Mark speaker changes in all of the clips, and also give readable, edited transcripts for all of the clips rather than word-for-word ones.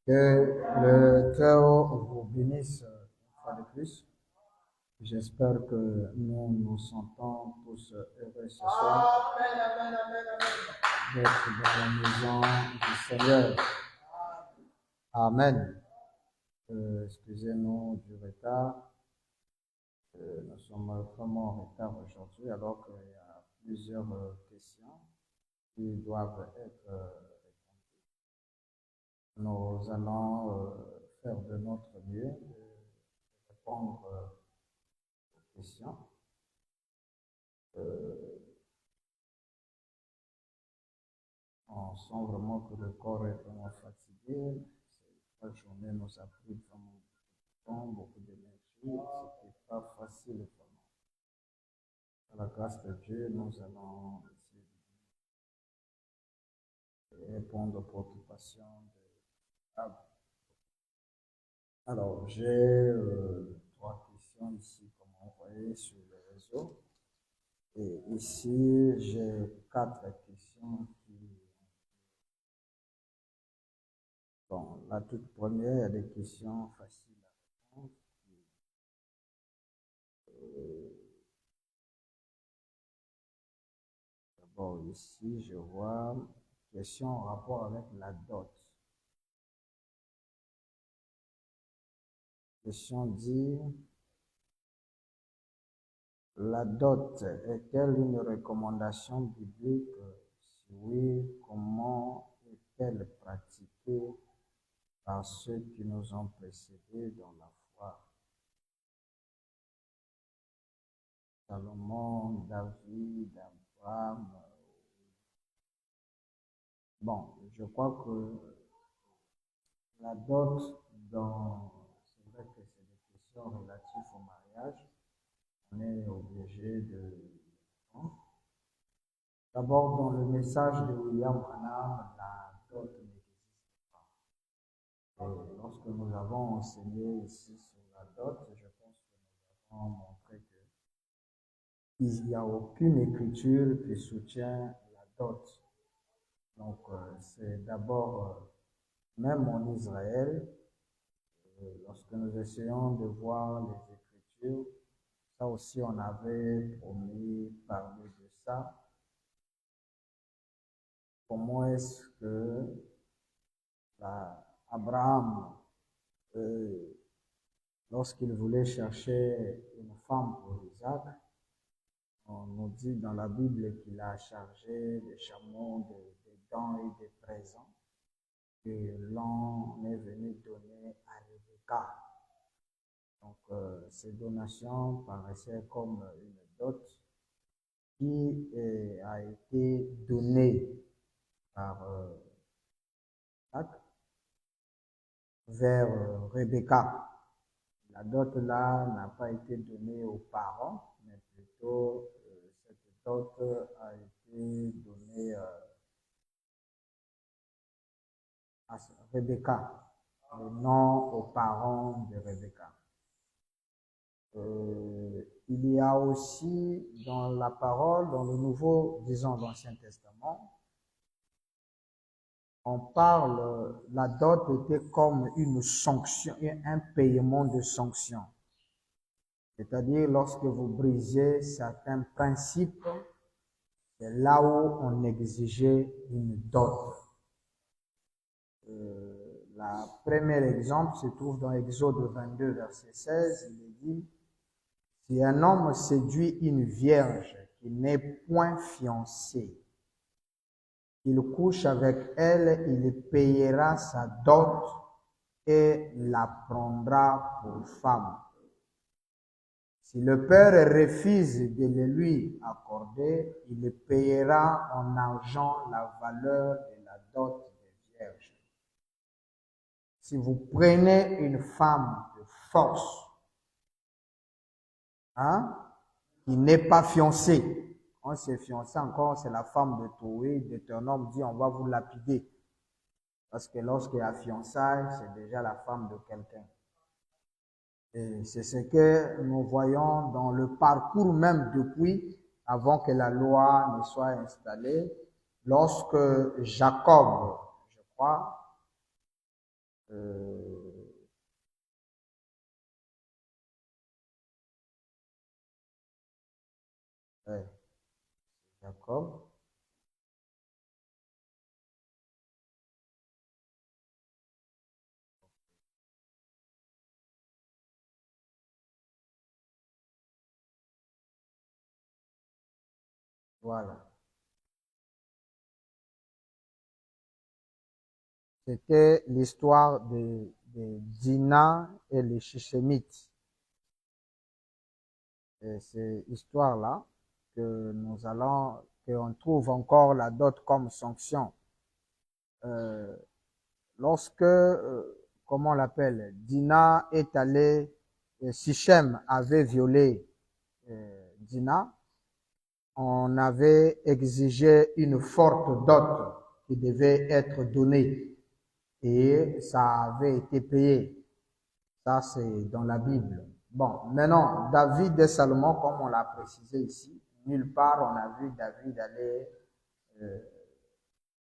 Speaker 1: Que le cœur vous bénisse une fois de plus. J'espère que nous nous sentons tous heureux ce soir d'être dans la maison du Seigneur. Amen. Excusez-nous du retard. Nous sommes vraiment en retard aujourd'hui alors qu'il y a plusieurs questions qui doivent être répondues. Nous allons faire de notre mieux de répondre aux questions. On sent vraiment que le corps est vraiment fatigué. Cette journée nous a pris vraiment beaucoup d'énergie. C'était pas facile vraiment. À la grâce de Dieu, nous allons essayer de répondre aux préoccupations de Alors, j'ai 3 questions ici, comme vous voyez, sur le réseau. Et ici, j'ai 4 questions qui... Bon, la toute première, il y a des questions faciles à répondre. D'abord, ici, je vois question en rapport avec la dot. Question dit, la dot est-elle une recommandation biblique? Si oui, comment est-elle pratiquée par ceux qui nous ont précédés dans la foi? Salomon, David, Abraham. Bon, je crois que la dot, c'est vrai que c'est des questions relatives au mariage. On est obligé de... D'abord, dans le message de William Branham, la dot n'existe pas. Et lorsque nous avons enseigné ici sur la dot, je pense que nous avons montré qu'il n'y a aucune écriture qui soutient la dot. Donc, c'est d'abord, même en Israël, lorsque nous essayons de voir les Écritures, ça aussi on avait promis parler de ça. Comment est-ce que Abraham, lorsqu'il voulait chercher une femme pour Isaac, on nous dit dans la Bible qu'il a chargé des chameaux, des dents et des présents que l'on est venu donner à Rebecca. Donc, ces donations paraissaient comme une dot qui a été donnée par Isaac vers Rebecca. La dot là n'a pas été donnée aux parents, mais plutôt cette dot a été donnée à Rebecca, et non aux parents de Rebecca. Il y a aussi dans la parole, dans le Nouveau, disons l'Ancien Testament, on parle, la dot était comme une sanction, un paiement de sanction. C'est-à-dire, lorsque vous brisez certains principes, c'est là où on exigeait une dot. Le premier exemple se trouve dans Exode 22, verset 16. Il est dit, si un homme séduit une vierge qui n'est point fiancée, il couche avec elle, il payera sa dot et la prendra pour femme. Si le père refuse de le lui accorder, il payera en argent la valeur de la dot des vierges. Si vous prenez une femme de force, qui n'est pas fiancée, on s'est fiancé encore, c'est la femme de Toé, Deutéronome dit on va vous lapider. Parce que lorsqu'il y a fiançailles, c'est déjà la femme de quelqu'un. Et c'est ce que nous voyons dans le parcours même depuis, avant que la loi ne soit installée, lorsque Jacob, je crois, Jacob, voilà. C'était l'histoire de Dina et les Chichemites. Et c'est histoire-là que qu'on trouve encore la dot comme sanction. Lorsque, comment on l'appelle, Dina est allée, Sichem avait violé Dina, on avait exigé une forte dot qui devait être donnée et ça avait été payé. Ça, c'est dans la Bible. Bon, maintenant, David et Salomon, comme on l'a précisé ici, nulle part on a vu David aller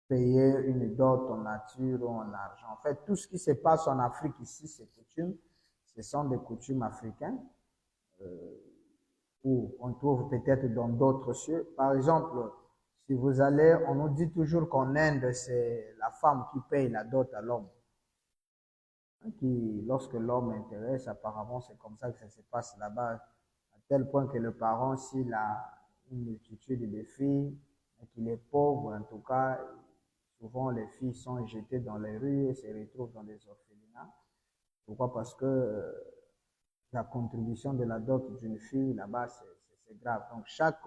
Speaker 1: payer une dot en nature ou en argent. En fait, tout ce qui se passe en Afrique ici, ces coutumes, ce sont des coutumes africaines où on trouve peut-être dans d'autres cieux. Par exemple, si vous allez, on nous dit toujours qu'en Inde, c'est la femme qui paye la dot à l'homme. Qui, lorsque l'homme intéresse, apparemment, c'est comme ça que ça se passe là-bas, à tel point que le parent, s'il a une multitude de filles, et qu'il est pauvre, en tout cas, souvent les filles sont jetées dans les rues et se retrouvent dans des orphelinats. Pourquoi? Parce que la contribution de la dot d'une fille, là-bas, c'est grave. Donc, chaque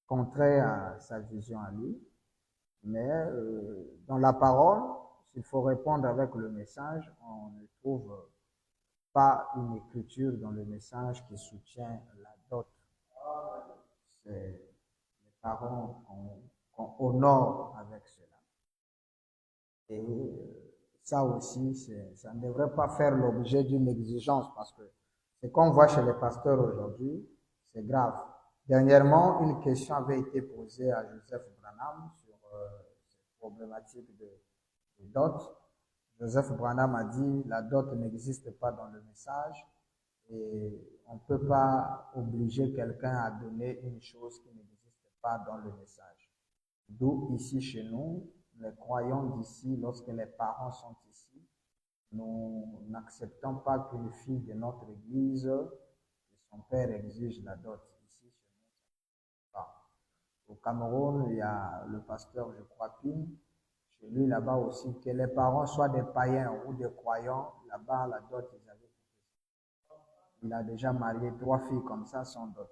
Speaker 1: contrée a sa vision à lui. Mais dans la parole, s'il faut répondre avec le message, on ne trouve pas une écriture dans le message qui soutient la dot. C'est les parents qu'on honore avec cela. Et ça aussi, ça ne devrait pas faire l'objet d'une exigence parce que ce qu'on voit chez les pasteurs aujourd'hui, c'est grave. Dernièrement, une question avait été posée à Joseph Branham sur cette problématique de dot. Joseph Branham a dit la dot n'existe pas dans le message et on ne peut pas obliger quelqu'un à donner une chose qui n'existe pas dans le message. D'où ici chez nous, les croyants d'ici, lorsque les parents sont ici, nous n'acceptons pas qu'une fille de notre église et son père exige la dot. Ici chez nous, pas. Au Cameroun, il y a le pasteur, je crois, Pin. Chez lui, là-bas aussi, que les parents soient des païens ou des croyants, là-bas, la dot, ils avaient. Il a déjà marié 3 filles comme ça sans dot.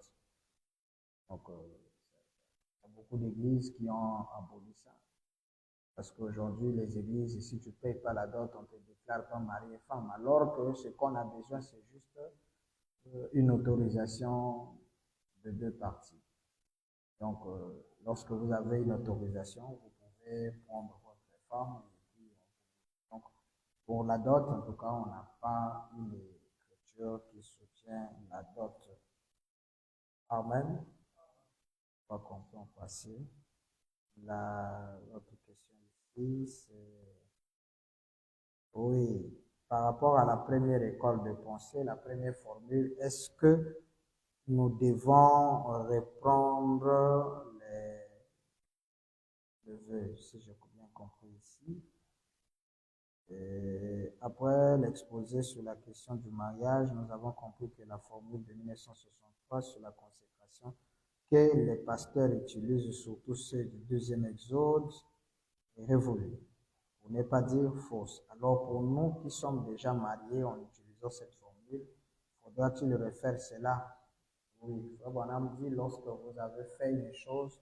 Speaker 1: Donc, il y a beaucoup d'églises qui ont aboli ça. Parce qu'aujourd'hui, les églises, si tu ne payes pas la dot, on te déclare pas mari et femme. Alors que ce qu'on a besoin, c'est juste une autorisation de 2 parties. Donc, lorsque vous avez une autorisation, vous pouvez prendre votre femme. Et puis, donc, pour la dot, en tout cas, on n'a pas une écriture qui soutient la dot. Amen. Je crois qu'on peut en passer. L'autre question ici, c'est... Oui, par rapport à la première école de pensée, la première formule, est-ce que nous devons reprendre les vœux, si j'ai bien compris ici. Et après l'exposé sur la question du mariage, nous avons compris que la formule de 1963 sur la consécration que les pasteurs utilisent, surtout ceux du deuxième exode, est révolue, pour ne pas dire fausse. Alors pour nous qui sommes déjà mariés en utilisant cette formule, faudra-t-il refaire cela? Oui, Frère Branham dit, lorsque vous avez fait une chose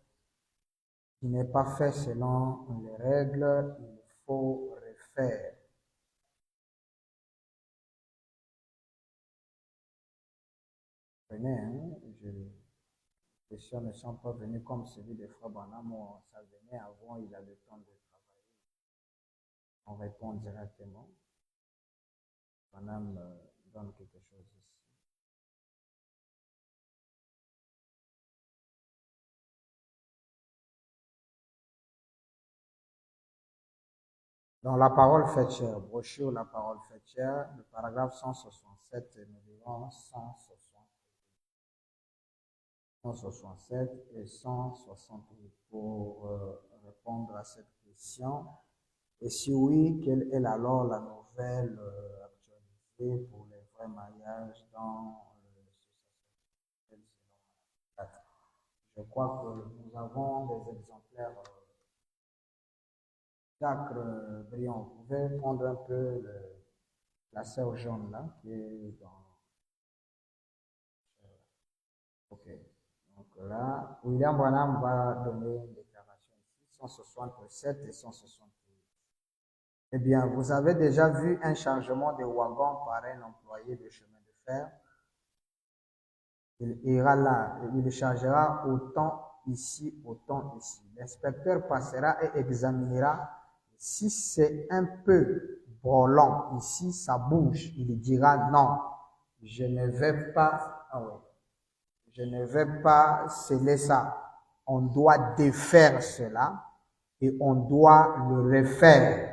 Speaker 1: qui n'est pas fait selon les règles, il faut refaire. Venez, hein, les questions ne sont pas venues comme celui de Frère Branham, ça venait avant, il a le temps de travailler. On répond directement. Branham donne quelque chose ici. Dans la parole faite chère, brochure La parole faite chère, le paragraphe 167, nous dirons 167 et 168 pour répondre à cette question. Et si oui, quelle est alors la nouvelle actualisée pour les vrais mariages dans Je crois que nous avons des exemplaires. Jacques Briand, vous pouvez prendre un peu la sœur jaune là, qui est dans. Ok. Donc là, William Branham va donner une déclaration ici, 167 et 168. Eh bien, vous avez déjà vu un chargement de wagon par un employé de chemin de fer. Il ira là, il chargera autant ici, autant ici. L'inspecteur passera et examinera. Si c'est un peu brûlant ici, ça bouge. Il dira non, je ne vais pas, je ne vais pas sceller ça. On doit défaire cela et on doit le refaire.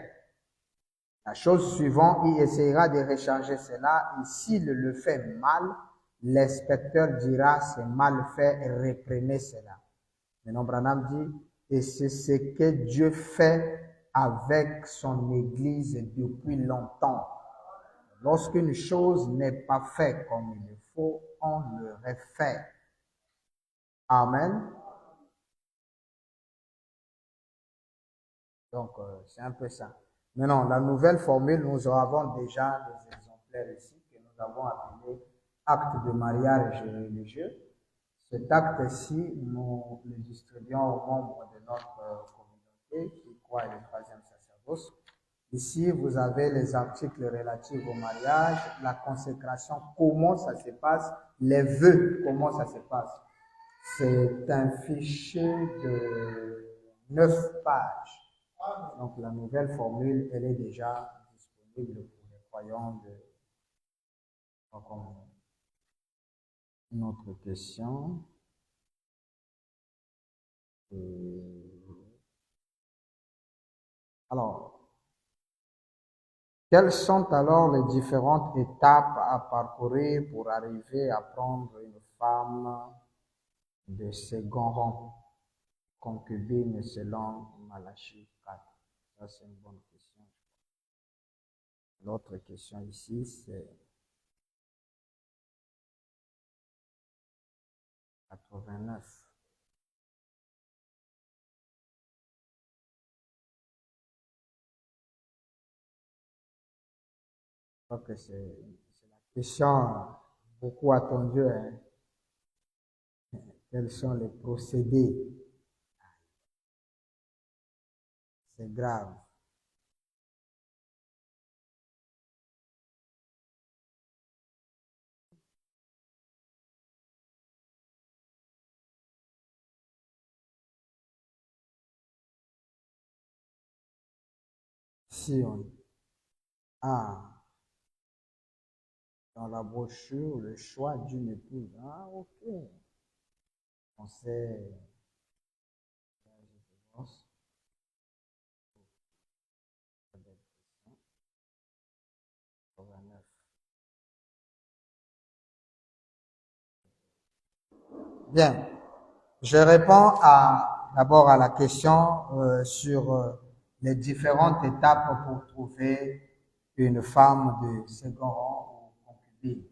Speaker 1: La chose suivante, il essaiera de recharger cela et s'il le fait mal, l'inspecteur dira c'est mal fait, reprenez cela. Maintenant, Branham dit, et c'est ce que Dieu fait avec son Église depuis longtemps. Lorsqu'une chose n'est pas faite comme il le faut, on le refait. Amen. Donc, c'est un peu ça. Maintenant, la nouvelle formule, nous avons déjà des exemplaires ici que nous avons appelés acte de mariage religieux. Cet acte-ci, nous le distribuons aux membres de notre communauté qui croient le troisième sacerdoce. Ici, vous avez les articles relatifs au mariage, la consécration, comment ça se passe, les vœux, comment ça se passe. C'est un fichier de 9 pages. Donc la nouvelle formule, elle est déjà disponible pour les croyants de. Une autre question. Alors, quelles sont alors les différentes étapes à parcourir pour arriver à prendre une femme de second rang, concubine selon Malachie 4? Ça, c'est une bonne question. L'autre question ici, c'est 89. Je crois que c'est la question beaucoup attendue. Hein. Quels sont les procédés? C'est grave. Si on a dans la brochure le choix d'une épouse, ah ok, on sait, Bien. Je réponds d'abord à la question sur les différentes étapes pour trouver une femme de second rang ou concubine.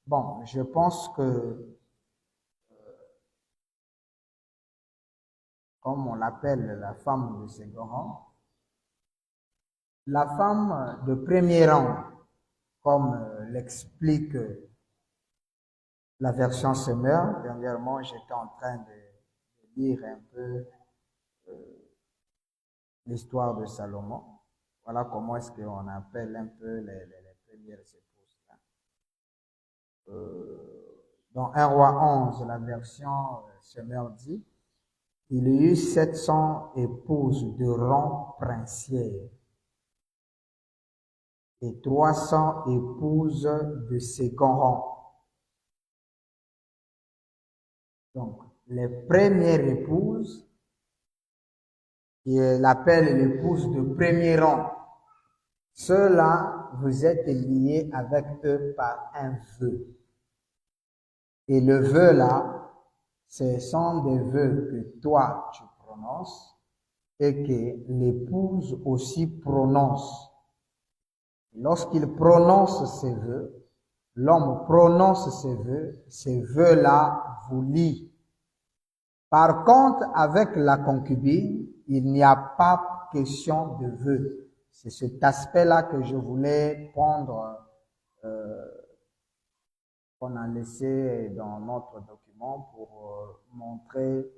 Speaker 1: Bon, je pense que, comme on l'appelle la femme de second rang, la femme de premier rang, comme l'explique la version Semeur. Dernièrement, j'étais en train de lire un peu l'histoire de Salomon. Voilà comment est-ce qu'on appelle un peu les premières épouses. Dans 1 roi 11, la version Semeur dit, il y eut 700 épouses de rang princier et 300 épouses de second rang. Donc, les premières épouses, il appelle l'épouse de premier rang. Ceux-là, vous êtes liés avec eux par un vœu. Et le vœu là, ce sont des vœux que toi tu prononces et que l'épouse aussi prononce. Lorsqu'il prononce ces vœux, l'homme prononce ces vœux-là vous lient. Par contre, avec la concubine, il n'y a pas question de vœux. C'est cet aspect-là que je voulais prendre, qu'on a laissé dans notre document pour montrer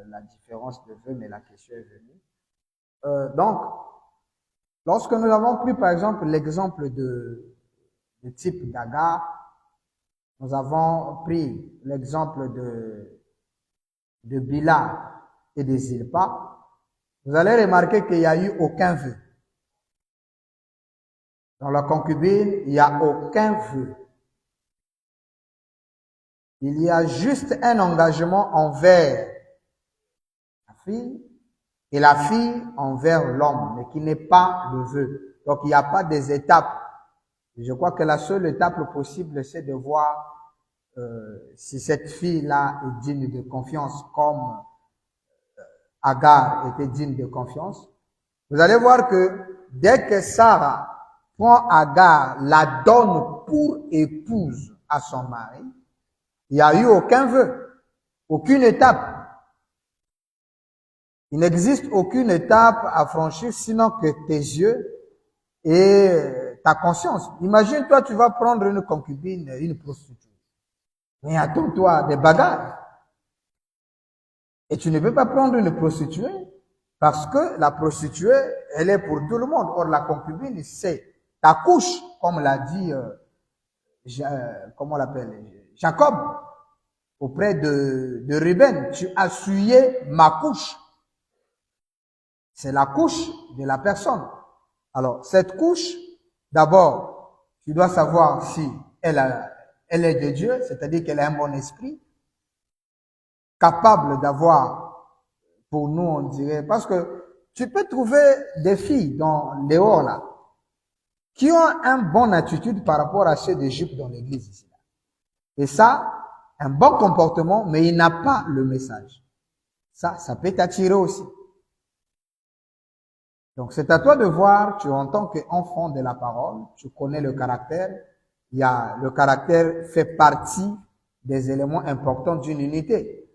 Speaker 1: la différence de vœux, mais la question est venue. Donc, lorsque nous avons pris par exemple l'exemple de type d'Agar, nous avons pris l'exemple de Bila et de Zilpa, vous allez remarquer qu'il n'y a eu aucun vœu. Dans la concubine, il n'y a aucun vœu. Il y a juste un engagement envers la fille et la fille envers l'homme, mais qui n'est pas le vœu. Donc, il n'y a pas des étapes. Et je crois que la seule étape possible, c'est de voir si cette fille-là est digne de confiance, comme Agar était digne de confiance. Vous allez voir que dès que Sarah prend Agar, la donne pour épouse à son mari, il n'y a eu aucun vœu, aucune étape. Il n'existe aucune étape à franchir sinon que tes yeux et ta conscience. Imagine, toi, tu vas prendre une concubine, une prostituée. Mais attends-toi des bagarres. Et tu ne peux pas prendre une prostituée parce que la prostituée, elle est pour tout le monde. Or, la concubine, c'est ta couche, comme l'a dit, comment on l'appelle, Jacob, auprès de Ruben. Tu as souillé ma couche. C'est la couche de la personne. Alors, cette couche, d'abord, tu dois savoir si elle est de Dieu, c'est-à-dire qu'elle a un bon esprit, capable d'avoir, pour nous, on dirait, parce que tu peux trouver des filles dans les hors là, qui ont une bonne attitude par rapport à ceux d'Égypte dans l'église ici. Et ça, un bon comportement, mais il n'a pas le message. Ça peut t'attirer aussi. Donc, c'est à toi de voir, tu en tant qu'enfant de la parole, tu connais le caractère. Le caractère fait partie des éléments importants d'une unité.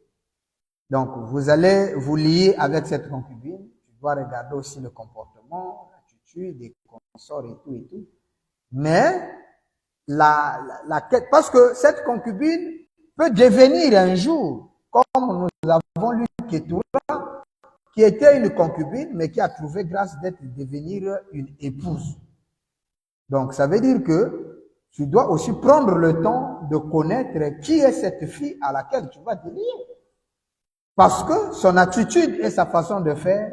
Speaker 1: Donc, vous allez vous lier avec cette concubine. Tu dois regarder aussi le comportement, l'attitude, les consorts et tout et tout. Mais, parce que cette concubine peut devenir un jour, comme nous avons lu Ketura, qui était une concubine, mais qui a trouvé grâce d'être devenir une épouse. Donc, ça veut dire que tu dois aussi prendre le temps de connaître qui est cette fille à laquelle tu vas te lier. Parce que son attitude et sa façon de faire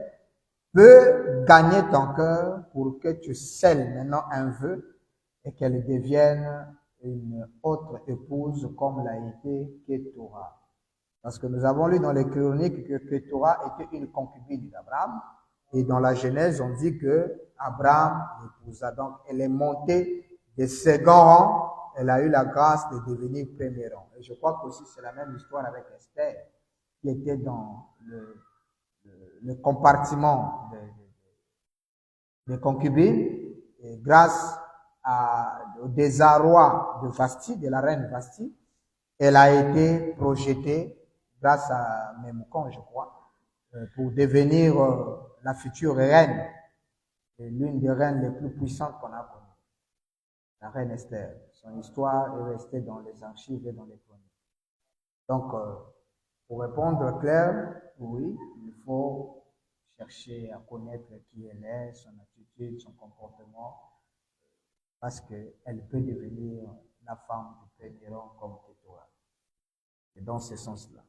Speaker 1: peut gagner ton cœur pour que tu scelles maintenant un vœu et qu'elle devienne une autre épouse comme l'a été Ketura. Parce que nous avons lu dans les chroniques que Ketura était une concubine d'Abraham. Et dans la Genèse, on dit que Abraham l'épousa. Donc, elle est montée de second rang elle a eu la grâce de devenir premier rang. Et je crois qu'aussi c'est la même histoire avec Esther, qui était dans le compartiment des concubines, et grâce au désarroi de Vasti, de la reine Vasti, elle a été projetée, grâce à Mémoucan, je crois, pour devenir la future reine, et l'une des reines les plus puissantes qu'on a connues, la reine Esther. Son histoire est restée dans les archives et dans les chroniques. Donc, pour répondre clair, oui, il faut chercher à connaître qui elle est, son attitude, son comportement, parce qu'elle peut devenir la femme du premier rang comme Ketura. Et dans ce sens-là.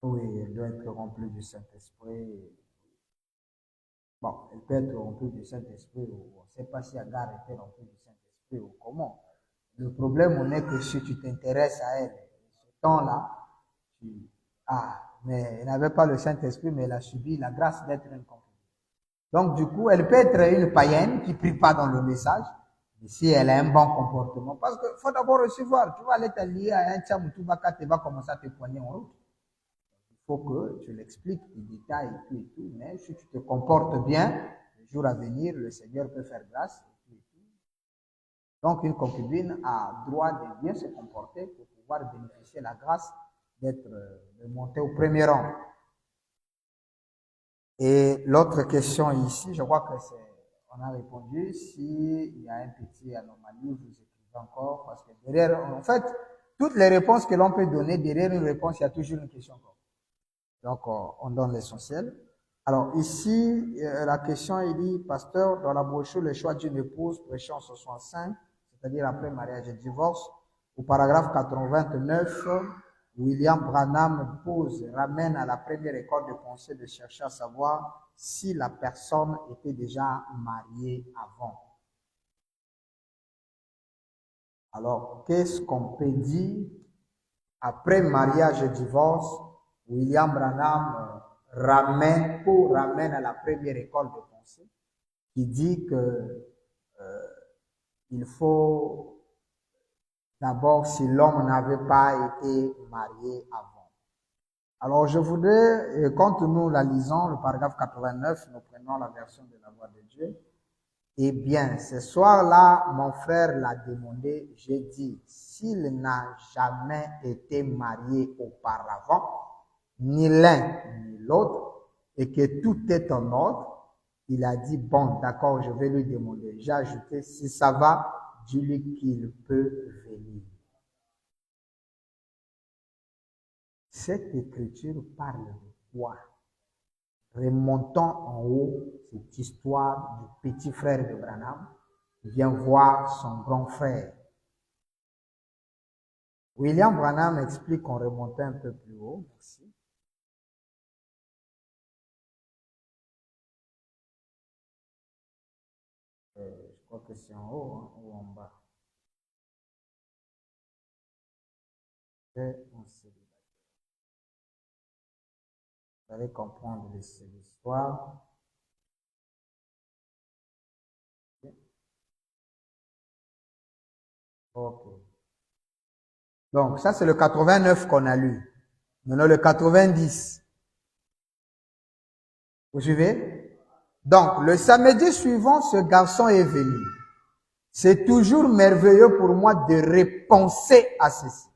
Speaker 1: Oui, elle doit être remplie du Saint-Esprit. Bon, elle peut être remplie du Saint-Esprit, ou on ne sait pas si Agar était remplie du Saint-Esprit ou comment. Le problème, on est que si tu t'intéresses à elle, ce temps-là, mais elle n'avait pas le Saint-Esprit, mais elle a subi la grâce d'être une concubine. Donc, du coup, elle peut être une païenne qui ne prie pas dans le message, mais si elle a un bon comportement, parce qu'il faut d'abord recevoir, tu vas aller t'allier à un tchamoutubaka, tu vas commencer à te poigner en route. Il faut que tu l'expliques, tu détailles et tout, mais si tu te comportes bien, le jour à venir, le Seigneur peut faire grâce et tout. Donc, une concubine a droit de bien se comporter pour pouvoir bénéficier de la grâce de monter au premier rang. Et l'autre question ici, je crois que on a répondu. S'il y a un petit anomalie, vous écrivez encore, parce que derrière, en fait, toutes les réponses que l'on peut donner, derrière une réponse, il y a toujours une question encore. Donc, on donne l'essentiel. Alors, ici, la question, il dit, pasteur, dans la brochure, le choix d'une épouse, prêché en 65, c'est-à-dire après mariage et divorce, au paragraphe 89, William Branham ramène à la première école de pensée de chercher à savoir si la personne était déjà mariée avant. Alors, qu'est-ce qu'on peut dire après mariage et divorce? William Branham ramène à la première école de pensée qui dit que il faut d'abord si l'homme n'avait pas été marié avant. Alors je voudrais, quand nous la lisons, le paragraphe 89, nous prenons la version de la voix de Dieu. Eh bien, ce soir-là, mon frère l'a demandé, j'ai dit, s'il n'a jamais été marié auparavant, ni l'un ni l'autre, et que tout est en ordre, il a dit, bon, d'accord, je vais lui demander. J'ai ajouté, si ça va, dis-lui qu'il peut venir. Cette écriture parle de quoi? Remontons en haut cette histoire du petit frère de Branham qui vient voir son grand frère. William Branham explique qu'on remontait un peu plus haut. Merci. Je crois que c'est en haut, hein, ou en bas. Et on se dit. Vous allez comprendre l'histoire. Ok. Donc, ça, c'est le 89 qu'on a lu. Maintenant, le 90. Vous suivez? Donc, le samedi suivant, ce garçon est venu. C'est toujours merveilleux pour moi de repenser à ceci.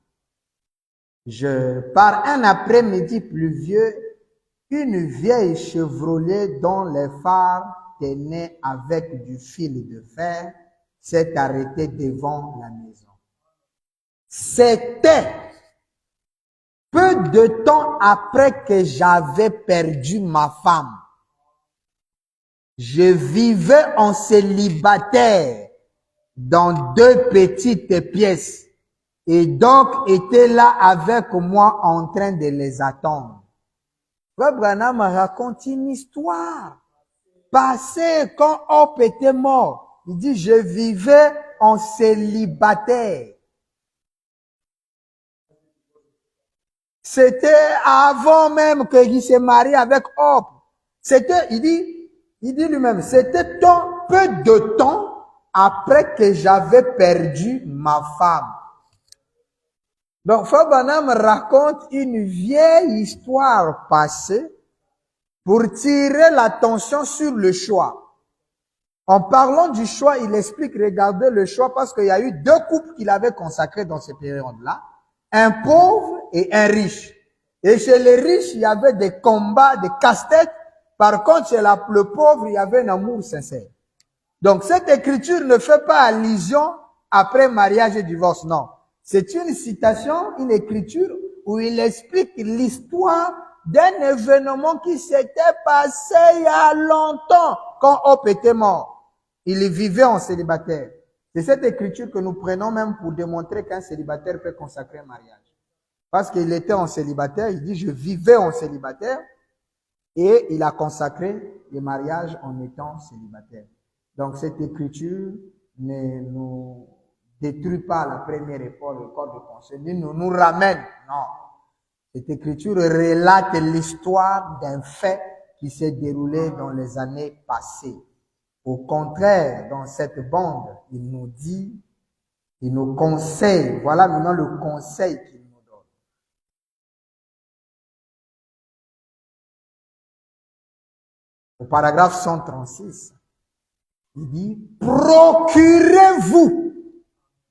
Speaker 1: Par un après-midi pluvieux, une vieille Chevrolet dont les phares tenaient avec du fil de fer s'est arrêtée devant la maison. C'était peu de temps après que j'avais perdu ma femme. Je vivais en célibataire dans 2 petites pièces et donc était là avec moi en train de les attendre. Frère Branham raconte une histoire passée quand Hope était mort. Il dit, je vivais en célibataire. C'était avant même qu'il se marie avec Hope. Il dit, Il dit lui-même, c'était peu de temps après que j'avais perdu ma femme. Donc, Frère Branham raconte une vieille histoire passée pour tirer l'attention sur le choix. En parlant du choix, il explique, regardez le choix, parce qu'il y a eu deux couples qu'il avait consacrés dans ces périodes-là. Un pauvre et un riche. Et chez les riches, il y avait des combats, des casse-têtes. Par contre, chez le pauvre, il y avait un amour sincère. Donc, cette écriture ne fait pas allusion après mariage et divorce, non. C'est une citation, une écriture où il explique l'histoire d'un événement qui s'était passé il y a longtemps quand Hope était mort. Il vivait en célibataire. C'est cette écriture que nous prenons même pour démontrer qu'un célibataire peut consacrer un mariage. Parce qu'il était en célibataire, il dit je vivais en célibataire et il a consacré le mariage en étant célibataire. Donc cette écriture ne nous détruit pas la première école, le code de conseil, ni nous ramène. Non. Cette écriture relate l'histoire d'un fait qui s'est déroulé dans les années passées. Au contraire, dans cette bande, il nous dit, il nous conseille. Voilà maintenant le conseil qu'il nous donne. Au paragraphe 136, il dit, procurez-vous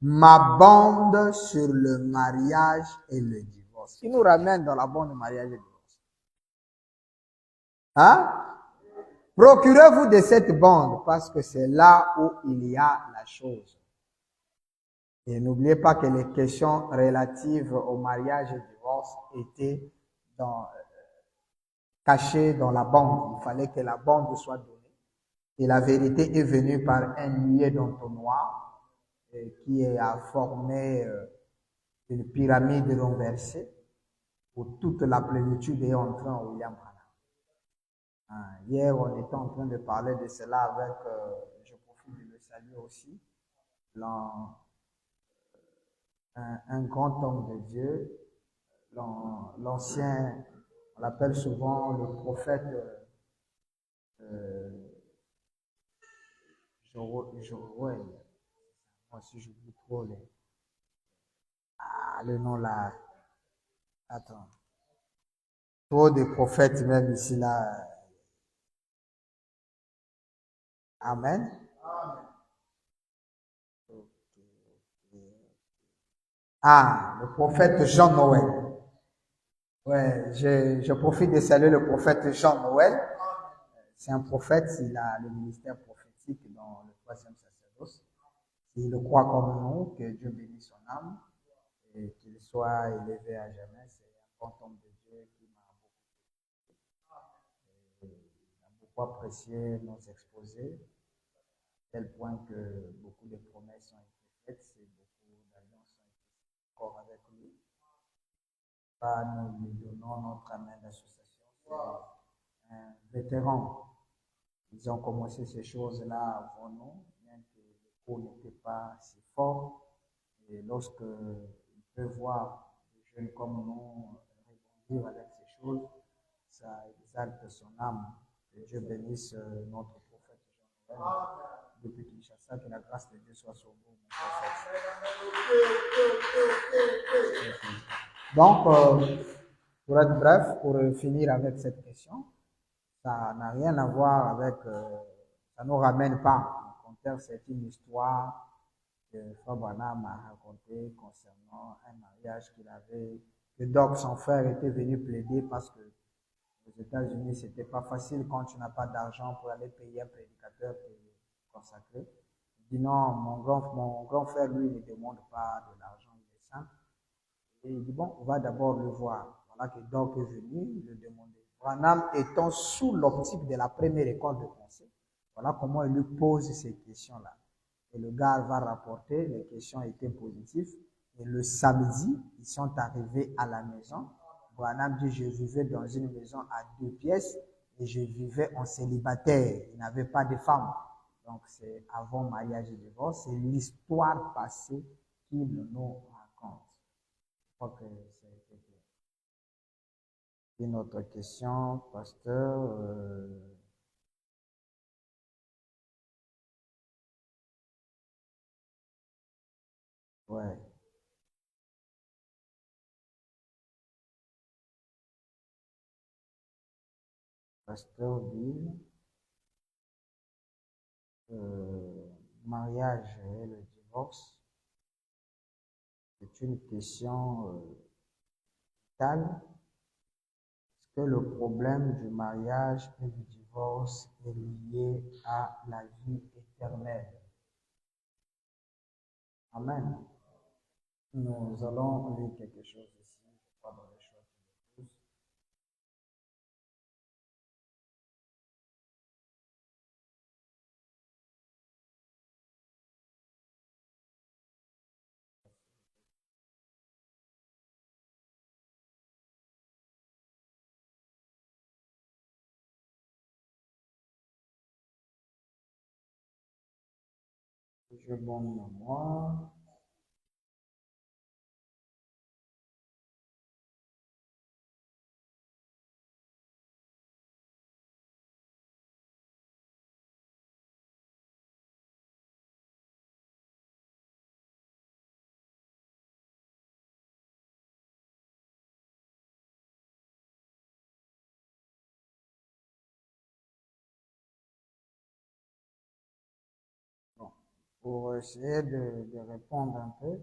Speaker 1: ma bande sur le mariage et le divorce. Il nous ramène dans la bande de mariage et le divorce. Hein? Procurez-vous de cette bande parce que c'est là où il y a la chose. Et n'oubliez pas que les questions relatives au mariage et au divorce étaient cachées dans la bande. Il fallait que la bande soit donnée. Et la vérité est venue par un nuée d'entonnoir qui a formé une pyramide renversée où toute la plénitude est entrée en William Branham. Hier, on était en train de parler de cela avec, je profite de le saluer aussi, un grand homme de Dieu, l'ancien, on l'appelle souvent le prophète Joël. Moi aussi, j'oublie trop le nom là. Attends. Trop de prophètes même ici là. Amen. Ah, le prophète Jean-Noël. Ouais, je profite de saluer le prophète Jean-Noël. C'est un prophète, il a le ministère prophétique dans le troisième sacerdoce. Il le croit comme nous, que Dieu bénisse son âme et qu'il soit élevé à jamais. C'est un grand homme de Dieu qui m'a beaucoup apprécié nos exposés, à tel point que beaucoup de promesses ont été faites et beaucoup d'alliances ont été faites encore avec lui. Nous lui donnons notre main d'association. C'est un vétéran. Ils ont commencé ces choses-là avant nous, bien que le cours n'était pas si fort. Et lorsque il peut voir des jeunes comme nous rebondir avec ces choses, ça exalte son âme. Que Dieu bénisse notre prophète Jean-Noël. Depuis Kinshasa, que la grâce de Dieu soit sur vous, mon prophète. Donc, pour être bref, pour finir avec cette question, ça n'a rien à voir avec, ça ne nous ramène pas. Au contraire, c'est une histoire que Frère Branham m'a raconté concernant un mariage qu'il avait, que Doc, son frère, était venu plaider parce que aux États-Unis, c'était pas facile quand tu n'as pas d'argent pour aller payer un prédicateur consacré. Il dit non, mon grand frère, lui, ne demande pas de l'argent, il est simple. Et il dit bon, on va d'abord le voir. Voilà que Doc est venu le demander. Branham étant sous l'optique de la première école de pensée, voilà comment il lui pose ces questions-là. Et le gars va rapporter, les questions étaient positives. Et le samedi, ils sont arrivés à la maison. Branham dit, je vivais dans une maison à 2 pièces et je vivais en célibataire. Il n'avait pas de femme. Donc c'est avant mariage et divorce. C'est l'histoire passée qu'il nous raconte. Je crois que ça a été clair. Une autre question, pasteur. Ouais. Pasteur dit, mariage et le divorce, c'est une question vitale. Est-ce que le problème du mariage et du divorce est lié à la vie éternelle? Amen. Nous allons lire quelque chose ici, je crois, dans les choses de tous. Je bonne mémoire. Bon, pour essayer de répondre un peu.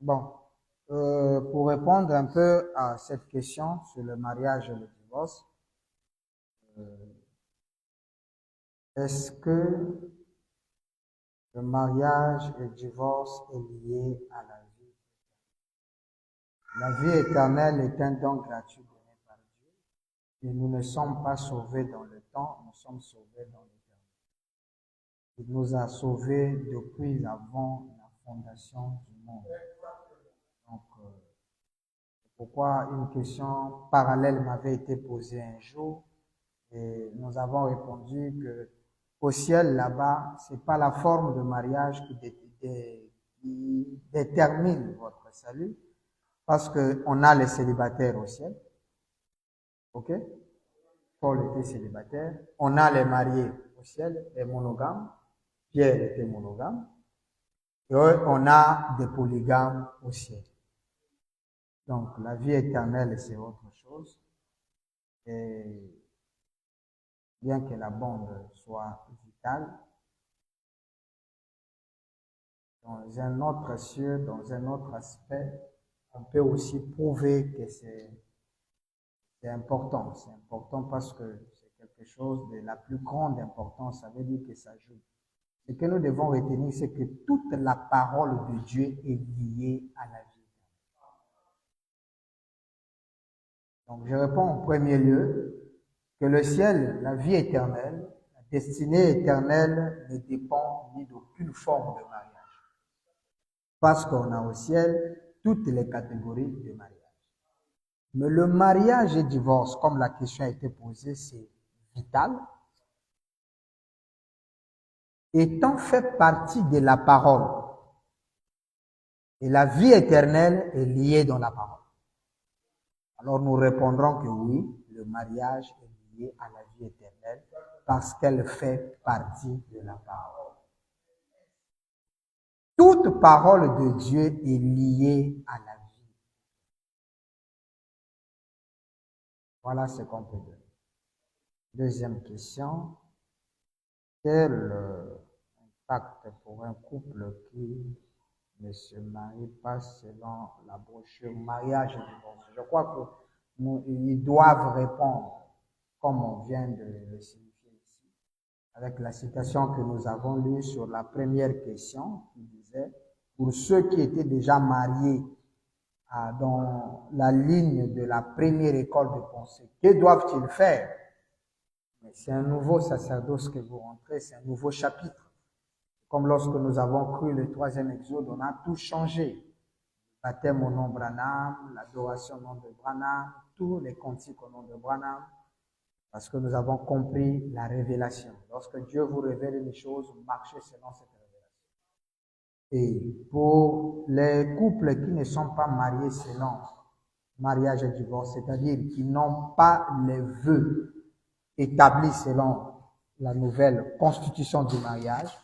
Speaker 1: Bon, pour répondre un peu à cette question sur le mariage et le divorce, est-ce que le mariage et le divorce est lié à la vie? La vie éternelle est un don gratuit donné par Dieu et nous ne sommes pas sauvés dans le temps, nous sommes sauvés dans l'éternité. Il nous a sauvés depuis avant la fondation du monde. Donc, pourquoi une question parallèle m'avait été posée un jour et nous avons répondu que au ciel là-bas, c'est pas la forme de mariage qui détermine votre salut, parce que on a les célibataires au ciel, ok? Paul était célibataire. On a les mariés au ciel, les monogames. Pierre était monogame. Et on a des polygames au ciel. Donc la vie éternelle, c'est autre chose. Et bien que la bande soit vitale, dans un autre cieux, dans un autre aspect, on peut aussi prouver que c'est important. C'est important parce que c'est quelque chose de la plus grande importance. Ça veut dire que ça joue. Ce que nous devons retenir, c'est que toute la parole de Dieu est liée à la vie. Donc je réponds en premier lieu que le ciel, la vie éternelle, la destinée éternelle ne dépend ni d'aucune forme de mariage. Parce qu'on a au ciel toutes les catégories de mariage. Mais le mariage et divorce, comme la question a été posée, c'est vital. Étant fait partie de la parole. Et la vie éternelle est liée dans la parole. Alors nous répondrons que oui, le mariage est lié à la vie éternelle parce qu'elle fait partie de la parole. Toute parole de Dieu est liée à la vie. Voilà ce qu'on peut dire. Deuxième question. Quel impact pour un couple qui ne se marie pas selon la brochure mariage et divorce? Je crois qu'ils doivent répondre comme on vient de le signifier ici, avec la citation que nous avons lue sur la première question qui disait, pour ceux qui étaient déjà mariés dans la ligne de la première école de pensée, que doivent-ils faire? Mais c'est un nouveau sacerdoce que vous rentrez, c'est un nouveau chapitre. Comme lorsque nous avons cru le troisième exode, on a tout changé. Baptême au nom de Branham, l'adoration au nom de Branham, tous les cantiques au nom de Branham. Parce que nous avons compris la révélation. Lorsque Dieu vous révèle une chose, marchez selon cette révélation. Et pour les couples qui ne sont pas mariés selon mariage et divorce, c'est-à-dire qui n'ont pas les vœux établis selon la nouvelle constitution du mariage,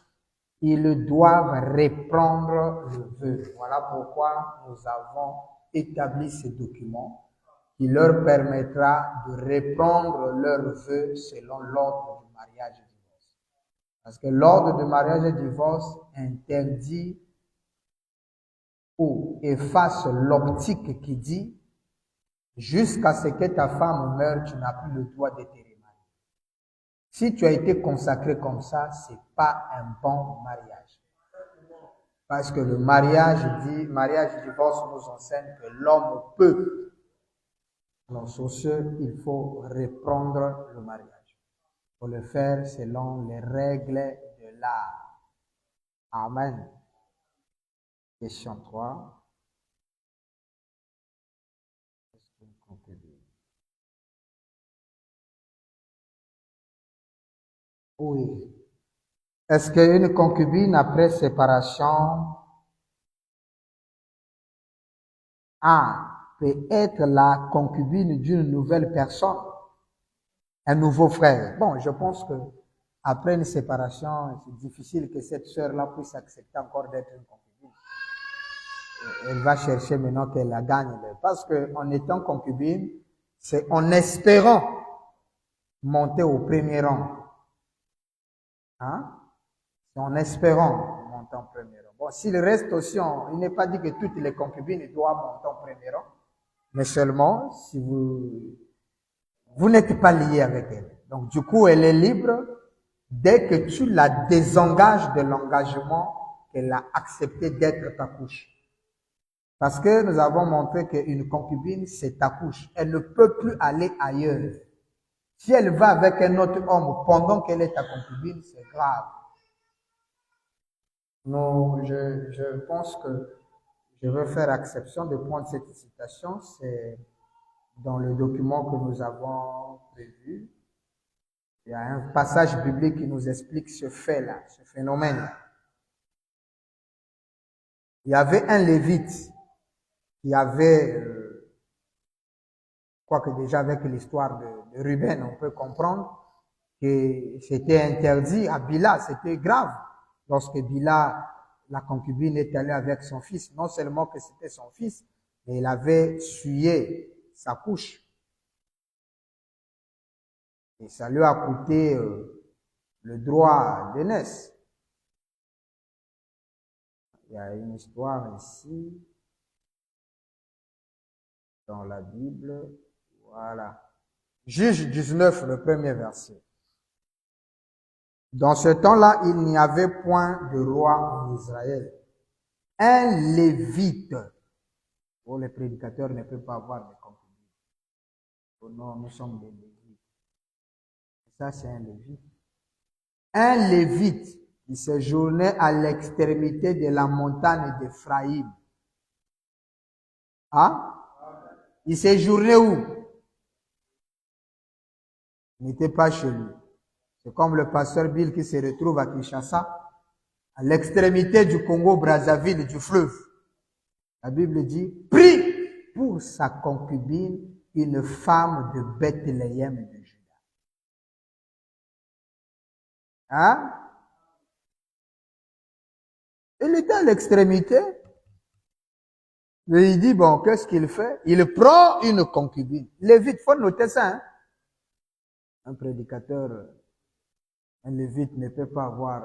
Speaker 1: ils doivent reprendre le vœu. Voilà pourquoi nous avons établi ces documents qui leur permettra de reprendre leurs vœux selon l'ordre du mariage et divorce. Parce que l'ordre du mariage et divorce interdit ou efface l'optique qui dit jusqu'à ce que ta femme meure, tu n'as plus le droit de te remarier. Si tu as été consacré comme ça, c'est pas un bon mariage. Parce que le mariage et divorce nous enseigne que l'homme peut. Alors, sur ce, il faut reprendre le mariage. Il faut le faire selon les règles de l'art. Amen. Question 3. Oui. Est-ce qu'une concubine après séparation peut être la concubine d'une nouvelle personne, un nouveau frère? Bon, je pense que après une séparation, c'est difficile que cette sœur-là puisse accepter encore d'être une concubine. Elle va chercher maintenant qu'elle la gagne. Parce que en étant concubine, c'est en espérant monter au premier rang. Hein? C'est en espérant monter en premier rang. Bon, s'il reste aussi, il n'est pas dit que toutes les concubines doivent monter en premier rang, mais seulement si vous n'êtes pas lié avec elle. Donc, du coup, elle est libre dès que tu la désengages de l'engagement qu'elle a accepté d'être ta couche. Parce que nous avons montré qu'une concubine, c'est ta couche. Elle ne peut plus aller ailleurs. Si elle va avec un autre homme pendant qu'elle est ta concubine, c'est grave. Non, je pense que je veux faire exception de prendre cette citation. C'est dans le document que nous avons prévu. Il y a un passage biblique qui nous explique ce fait-là, ce phénomène. Il y avait un lévite qui avait, quoique déjà avec l'histoire de Ruben, on peut comprendre que c'était interdit à Bila, c'était grave. Lorsque Bila, la concubine, est allée avec son fils, non seulement que c'était son fils, mais il avait souillé sa couche. Et ça lui a coûté le droit d'aînesse. Il y a une histoire ici, dans la Bible. Voilà. Juge 19, le premier verset. Dans ce temps-là, il n'y avait point de roi en Israël. Un lévite. Oh, les prédicateurs ne peuvent pas avoir de concubines. Oh non, nous sommes des lévites. Ça, c'est un lévite. Un lévite qui séjournait à l'extrémité de la montagne d'Éphraïm. Hein? Il séjournait où? Il n'était pas chez lui. C'est comme le pasteur Bill qui se retrouve à Kinshasa, à l'extrémité du Congo-Brazzaville, du fleuve. La Bible dit, prie pour sa concubine, une femme de Bethléem de Juda. Hein? Il était à l'extrémité. Et il dit, bon, qu'est-ce qu'il fait? Il prend une concubine. Lévite, faut noter ça, hein? Un prédicateur, un lévite ne peut pas avoir.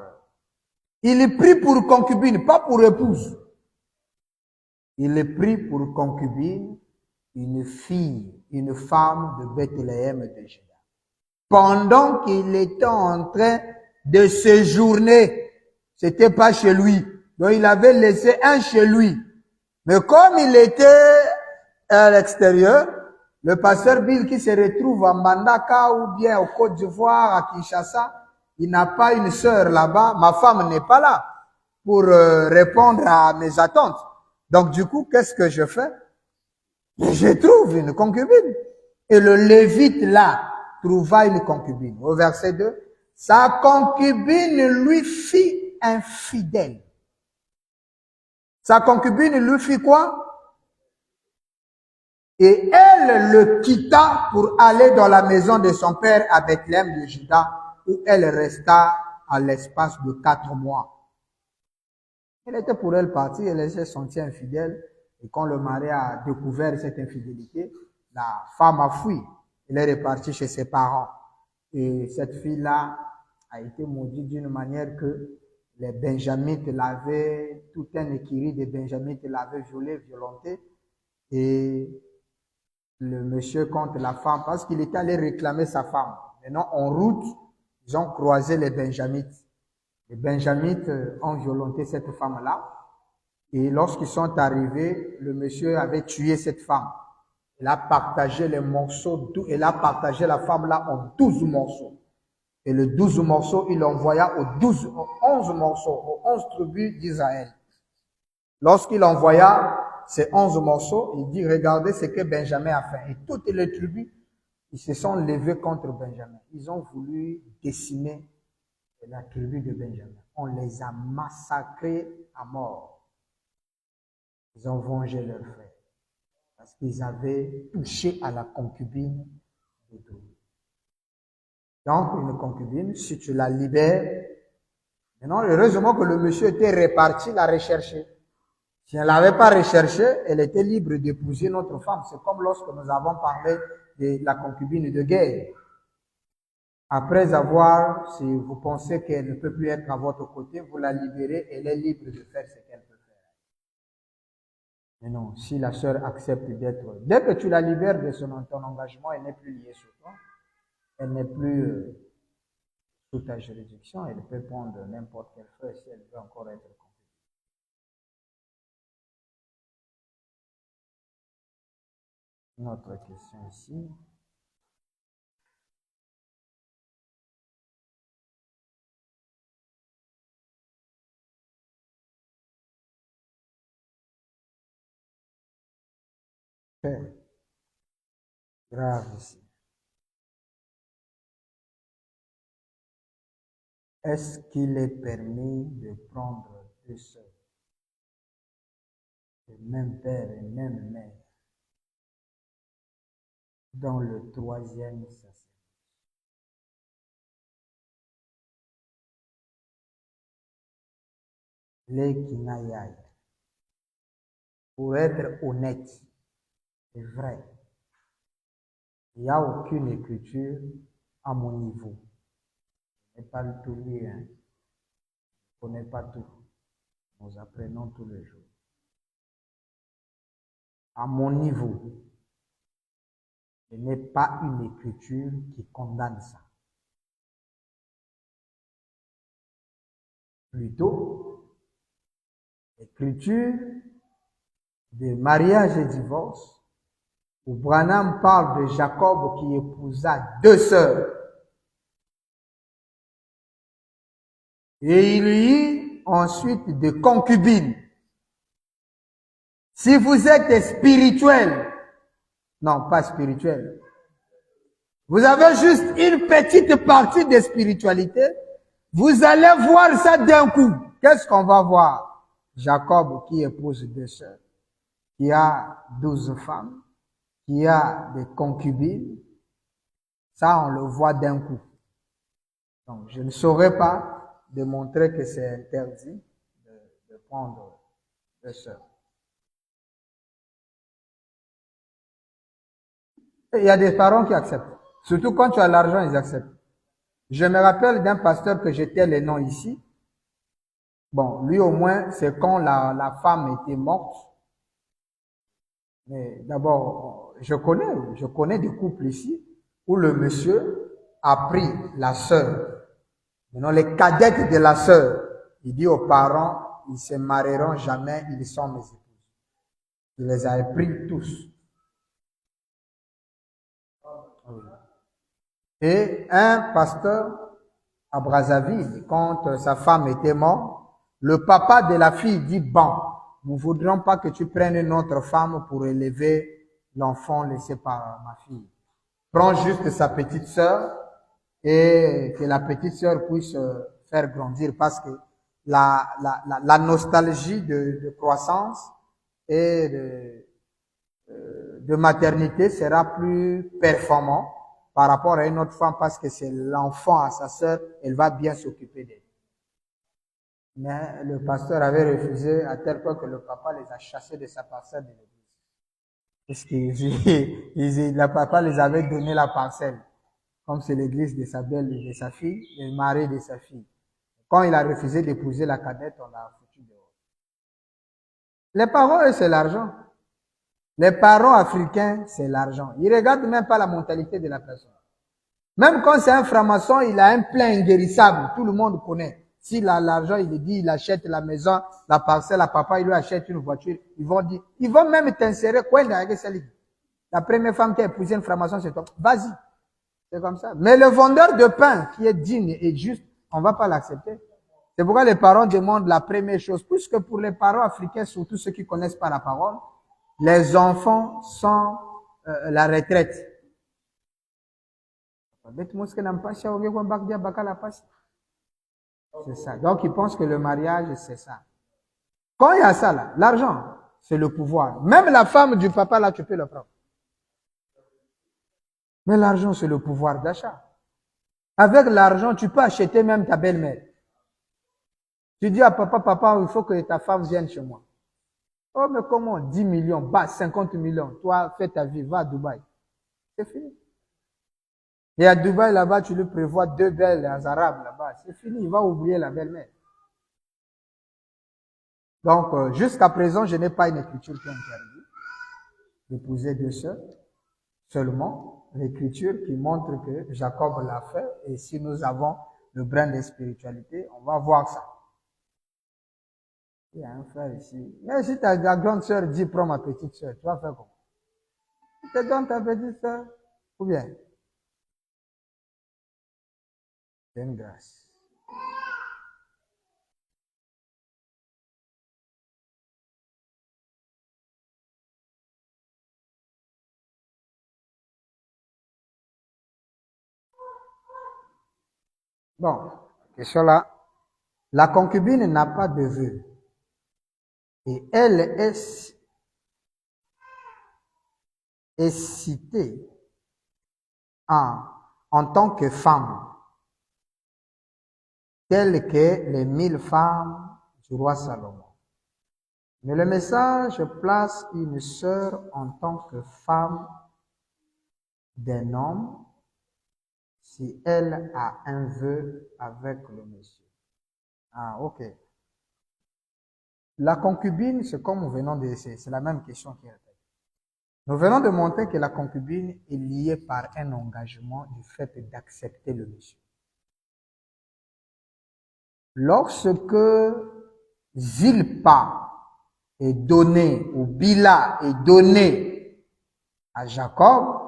Speaker 1: Il prie pour concubine, pas pour épouse. Il prie pour concubine une fille, une femme de Bethléem de Juda. Pendant qu'il était en train de séjourner, c'était pas chez lui. Donc il avait laissé un chez lui. Mais comme il était à l'extérieur, le pasteur Bill qui se retrouve à Mbandaka ou bien au Côte d'Ivoire, à Kinshasa, il n'a pas une sœur là-bas. Ma femme n'est pas là pour répondre à mes attentes. Donc du coup, qu'est-ce que je fais? Je trouve une concubine. Et le lévite là,
Speaker 2: trouva une concubine. Au verset 2, sa concubine lui fit infidèle. Sa concubine lui fit quoi? Et elle le quitta pour aller dans la maison de son père à Bethléem de Juda, où elle resta à l'espace de 4 mois. Elle était pour elle partie, elle s'est sentie infidèle, et quand le mari a découvert cette infidélité, la femme a fui. Elle est repartie chez ses parents. Et cette fille-là a été maudite d'une manière que les Benjamites l'avaient, tout un écurie de Benjamites l'avait violée, violentée, et le monsieur contre la femme, parce qu'il était allé réclamer sa femme. Maintenant, en route, ils ont croisé les Benjamites. Les Benjamites ont violenté cette femme-là. Et lorsqu'ils sont arrivés, le monsieur avait tué cette femme. Il a partagé les morceaux, il a partagé la femme-là en 12 morceaux. Et les 12 morceaux, il envoya aux 11 morceaux, aux 11 tribus d'Israël. Lorsqu'il envoya ces 11 morceaux, il dit, regardez ce que Benjamin a fait. Et toutes les tribus, ils se sont levés contre Benjamin. Ils ont voulu décimer la tribu de Benjamin. On les a massacrés à mort. Ils ont vengé leurs frères. Parce qu'ils avaient touché à la concubine de Dieu. Donc, une concubine, si tu la libères, maintenant, heureusement que le monsieur était réparti, l'a recherché. Si elle n'avait pas recherché, elle était libre d'épouser notre femme. C'est comme lorsque nous avons parlé de la concubine de guerre. Après avoir, si vous pensez qu'elle ne peut plus être à votre côté, vous la libérez, elle est libre de faire ce qu'elle peut faire. Mais non, si la sœur accepte d'être, dès que tu la libères de ton engagement, elle n'est plus liée sur toi, elle n'est plus sous ta juridiction, elle peut prendre n'importe quel frère si elle veut encore être concubine. Une autre question ici. Grave ici. Est-ce qu'il est permis de prendre 2 sœurs, le même père et même mère, dans le 3e sacerdoce? Les Kinaïaï, pour être honnête et vrai, il n'y a aucune écriture à mon niveau. Je n'ai pas tout lu, hein. Je ne connais pas tout. Nous apprenons tous les jours. À mon niveau, ce n'est pas une écriture qui condamne ça. Plutôt, l'écriture de mariage et divorce, où Branham parle de Jacob qui épousa 2 sœurs. Et il y eut ensuite des concubines. Si vous êtes spirituel, non pas spirituel, vous avez juste une petite partie de spiritualité, vous allez voir ça d'un coup. Qu'est-ce qu'on va voir? Jacob qui épouse 2 sœurs, qui a 12 femmes, qui a des concubines, ça on le voit d'un coup. Donc je ne saurais pas démontrer que c'est interdit de prendre 2 sœurs. Et il y a des parents qui acceptent. Surtout quand tu as l'argent, ils acceptent. Je me rappelle d'un pasteur que j'étais les noms ici. Bon, lui au moins, c'est quand la femme était morte. Mais d'abord, je connais des couples ici où le monsieur a pris la sœur. Maintenant, les cadettes de la sœur, il dit aux parents, ils se marieront jamais, ils sont mes épouses. Il les a pris tous. Et un pasteur à Brazzaville, quand sa femme était morte, le papa de la fille dit, bon, nous ne voudrons pas que tu prennes notre femme pour élever l'enfant laissé par ma fille. prend juste sa petite sœur et que la petite sœur puisse faire grandir parce que la nostalgie de croissance et de maternité sera plus performant par rapport à une autre femme parce que c'est l'enfant à sa sœur, elle va bien s'occuper d'elle. Mais le pasteur avait refusé à tel point que le papa les a chassés de sa parcelle de l'église. Parce que le papa les avait donné la parcelle. Comme c'est l'église de sa belle et de sa fille, le mari de sa fille. Quand il a refusé d'épouser la cadette, on l'a foutu dehors. Les parents, eux, c'est l'argent. Les parents africains, c'est l'argent. Ils regardent même pas la mentalité de la personne. Même quand c'est un franc-maçon, il a un plein inguérissable. Tout le monde connaît. S'il a l'argent, il dit, il achète la maison, la parcelle, à papa, il lui achète une voiture. Ils vont dire, ils vont même t'insérer, quoi, la première femme qui a épousé un franc-maçon, c'est toi. Vas-y. C'est comme ça. Mais le vendeur de pain, qui est digne et juste, on va pas l'accepter. C'est pourquoi les parents demandent la première chose. Puisque pour les parents africains, surtout ceux qui connaissent pas la parole, les enfants sont la retraite. C'est ça. Donc, ils pensent que le mariage, c'est ça. Quand il y a ça, là, l'argent, c'est le pouvoir. Même la femme du papa, là, tu peux le prendre. Mais l'argent, c'est le pouvoir d'achat. Avec l'argent, tu peux acheter même ta belle-mère. Tu dis à papa, papa, il faut que ta femme vienne chez moi. Oh, mais comment? 10 millions, bah, 50 millions. Toi, fais ta vie, va à Dubaï. C'est fini. Et à Dubaï, là-bas, tu lui prévois 2 belles arabes, là-bas. C'est fini, il va oublier la belle-mère. Donc, jusqu'à présent, je n'ai pas une écriture qui interdit d'épouser 2 sœurs. Seulement, l'écriture qui montre que Jacob l'a fait. Et si nous avons le brin de spiritualité, on va voir ça. Il y a un frère ici. Mais si ta grande sœur dit, prends ma petite sœur, tu vas faire quoi? Tu te donnes ta petite sœur? Ou bien? C'est une grâce. Bon, question là. La concubine n'a pas de vœux. Et elle est citée en tant que femme, telle que les 1000 femmes du roi Salomon. Mais le message place une sœur en tant que femme d'un homme si elle a un vœu avec le monsieur. Ah, ok. La concubine, c'est comme nous venons de essayer, c'est la même question qui est répétée. Nous venons de montrer que la concubine est liée par un engagement du fait d'accepter le monsieur. Lorsque Zilpa est donné, ou Bila est donné à Jacob,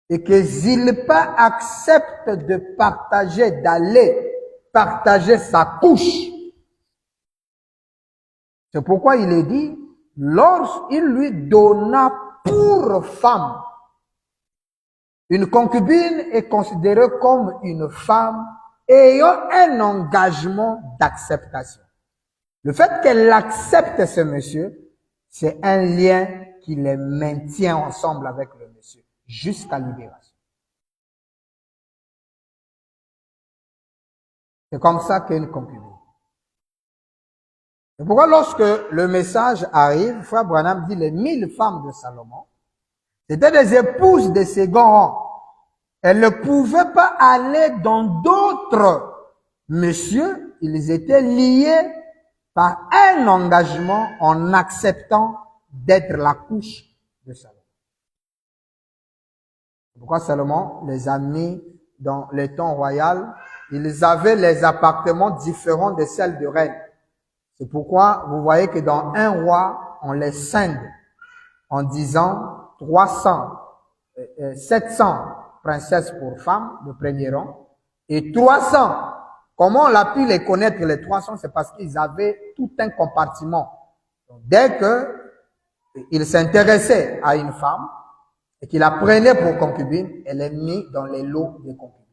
Speaker 2: et que Zilpa accepte de partager, d'aller partager sa couche. C'est pourquoi il est dit, lorsqu'il lui donna pour femme, une concubine est considérée comme une femme ayant un engagement d'acceptation. Le fait qu'elle accepte ce monsieur, c'est un lien qui les maintient ensemble avec le monsieur jusqu'à libération. C'est comme ça qu'est une concubine. Et pourquoi lorsque le message arrive, Frère Branham dit les 1000 femmes de Salomon, c'était des épouses de second rang. Elles ne pouvaient pas aller dans d'autres messieurs, ils étaient liés par un engagement en acceptant d'être la couche de Salomon. Pourquoi Salomon les a mis dans les temps royal? Ils avaient les appartements différents de celles de reine. C'est pourquoi vous voyez que dans un roi, on les scinde en disant 700 princesses pour femmes de premier rang et 300. Comment on a pu les connaître les 300? C'est parce qu'ils avaient tout un compartiment. Donc, dès que ils s'intéressaient à une femme, et qu'il la prenait pour concubine, elle est mise dans les lots des concubines.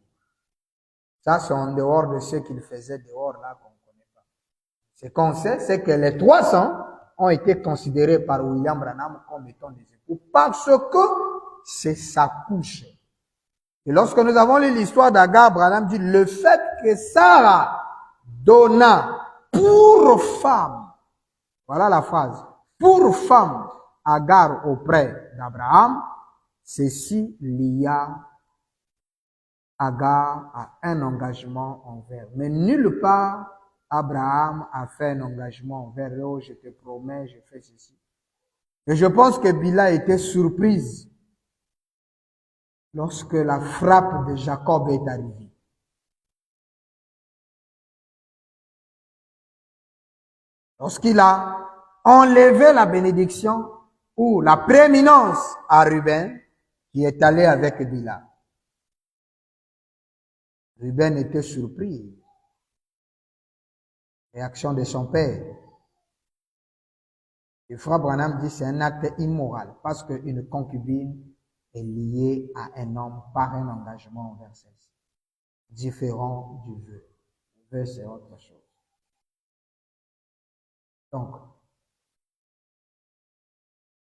Speaker 2: Ça, c'est en dehors de ce qu'il faisait dehors, là, qu'on ne connaît pas. Ce qu'on sait, c'est que les 300 ont été considérés par William Branham comme étant des époux parce que c'est sa couche. Et lorsque nous avons lu l'histoire d'Agar, Branham dit le fait que Sarah donna pour femme, voilà la phrase, pour femme Agar auprès d'Abraham, ceci lia Agar a un engagement envers. Mais nulle part Abraham a fait un engagement envers eux. Oh, je te promets, je fais ceci. Et je pense que Bila était surprise lorsque la frappe de Jacob est arrivée. Lorsqu'il a enlevé la bénédiction ou la prééminence à Ruben, qui est allé avec Bila. Ruben était surpris. Réaction de son père. Et Frère Branham dit c'est un acte immoral parce qu'une concubine est liée à un homme par un engagement envers celle-ci. Différent du vœu. Le vœu, c'est autre chose. Donc,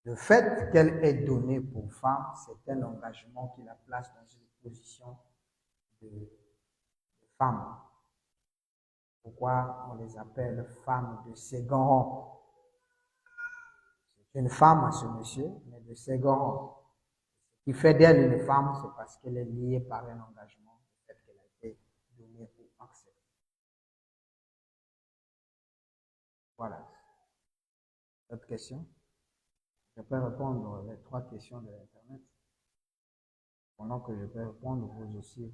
Speaker 2: le fait qu'elle est donnée pour femme, c'est un engagement qui la place dans une position de femme. Pourquoi on les appelle femmes de second rang? C'est une femme à ce monsieur, mais de second rang. Ce qui fait d'elle une femme, c'est parce qu'elle est liée par un engagement, le fait qu'elle a été donnée ou acceptée. Voilà. Autre question? Je peux répondre les 3 questions de l'Internet. Pendant que je peux répondre, vous aussi,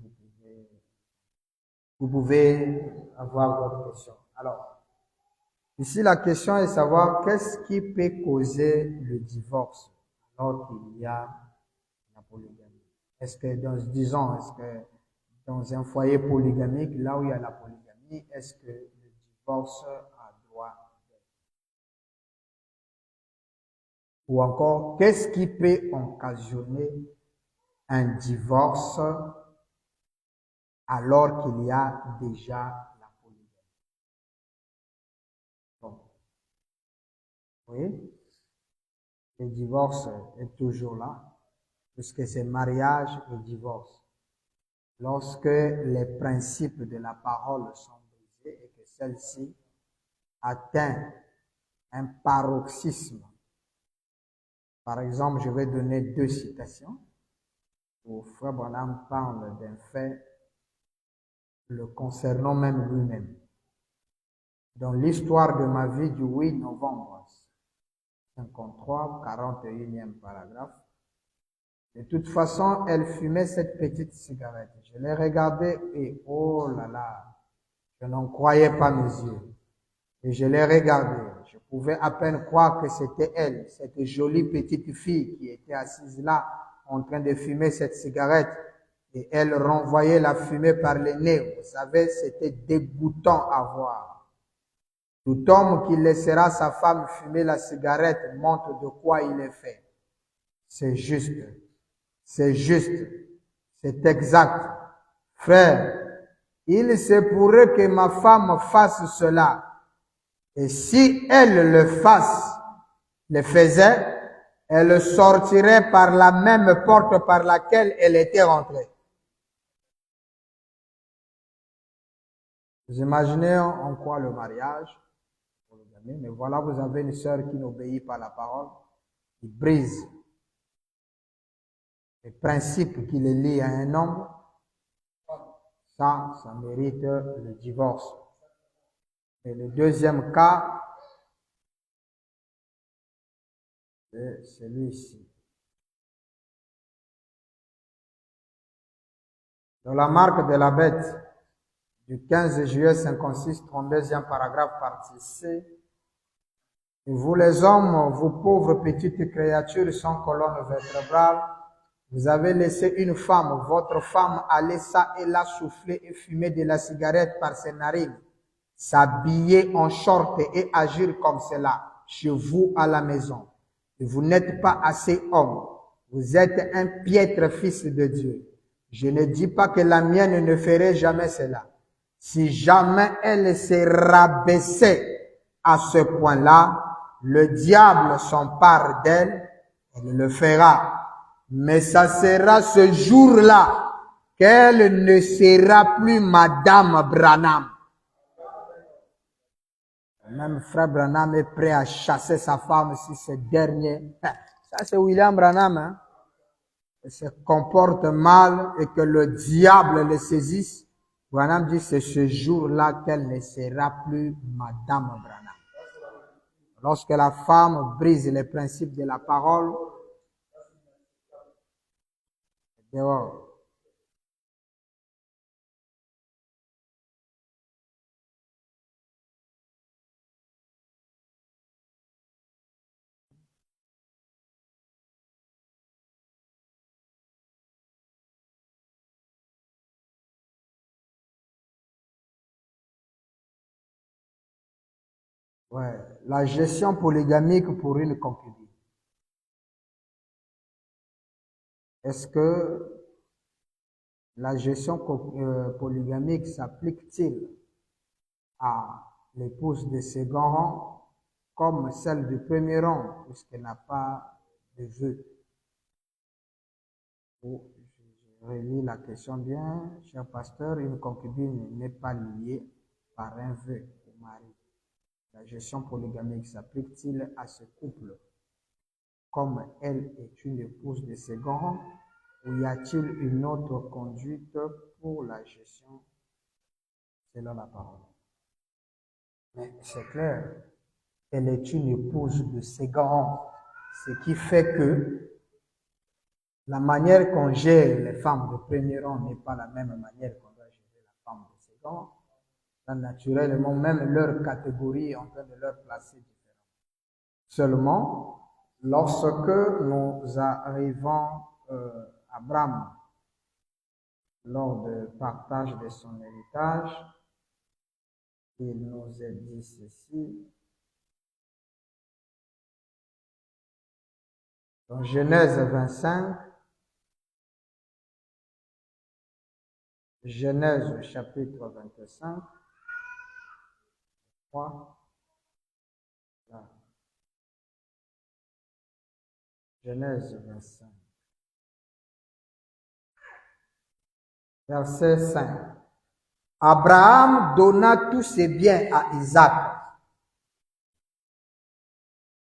Speaker 2: vous pouvez avoir votre question. Alors, ici, la question est de savoir qu'est-ce qui peut causer le divorce alors qu'il y a la polygamie. Est-ce que, est-ce que dans un foyer polygamique, là où il y a la polygamie, est-ce que le divorce a droit d'être? Ou encore, qu'est-ce qui peut occasionner un divorce alors qu'il y a déjà la polygamie? Bon. Oui, le divorce est toujours là, puisque c'est mariage et divorce. Lorsque les principes de la parole sont brisés et que celle-ci atteint un paroxysme. Par exemple, je vais donner 2 citations où Frère Branham parle d'un fait le concernant même lui-même. Dans l'histoire de ma vie du 8 novembre 53, 41e paragraphe, de toute façon, elle fumait cette petite cigarette. Je l'ai regardée et oh là là, je n'en croyais pas mes yeux. Et je l'ai regardée. Je pouvais à peine croire que c'était elle, cette jolie petite fille qui était assise là, en train de fumer cette cigarette. Et elle renvoyait la fumée par le nez. Vous savez, c'était dégoûtant à voir. Tout homme qui laissera sa femme fumer la cigarette montre de quoi il est fait. C'est juste. C'est juste. C'est exact. Frère, il se pourrait que ma femme fasse cela. Et si elle le faisait, elle sortirait par la même porte par laquelle elle était rentrée. Vous imaginez en quoi le mariage, mais voilà, vous avez une sœur qui n'obéit pas à la parole, qui brise les principes qui les lient à un homme, ça mérite le divorce. Et le deuxième cas, c'est celui-ci. Dans la marque de la bête du 15 juillet 56, 32e paragraphe, partie C, et vous les hommes, vous pauvres petites créatures sans colonne vertébrale, vous avez laissé une femme, votre femme, aller ça et là souffler et fumer de la cigarette par ses narines, s'habiller en short et agir comme cela chez vous à la maison. Et vous n'êtes pas assez homme. Vous êtes un piètre fils de Dieu. Je ne dis pas que la mienne ne ferait jamais cela. Si jamais elle se rabaissait à ce point-là, le diable s'empare d'elle, elle le fera. Mais ça sera ce jour-là qu'elle ne sera plus Madame Branham. Même frère Branham est prêt à chasser sa femme si ce dernier... Ça c'est William Branham, hein? Elle se comporte mal et que le diable le saisisse. Branham dit c'est ce jour-là qu'elle ne sera plus Madame Branham. Lorsque la femme brise les principes de la parole, dehors. Ouais, la gestion polygamique pour une concubine. Est-ce que la gestion polygamique s'applique-t-il à l'épouse de second rang comme celle du premier rang, puisqu'elle n'a pas de vœux? Je relis la question bien, cher pasteur. Une concubine n'est pas liée par un vœu au mari. La gestion polygamique s'applique-t-il à ce couple comme elle est une épouse de second rang, ou y a-t-il une autre conduite pour la gestion selon la parole? Mais c'est clair, elle est une épouse de second rang, ce qui fait que la manière qu'on gère les femmes de premier rang n'est pas la même manière qu'on doit gérer la femme de second rang. Naturellement, même leur catégorie est en train de leur placer différemment. Seulement, lorsque nous arrivons à Abraham, lors du partage de son héritage, il nous est dit ceci. Dans Genèse 25, Genèse chapitre 25, 3, là. Genèse 25, verset 5. Abraham donna tous ses biens à Isaac.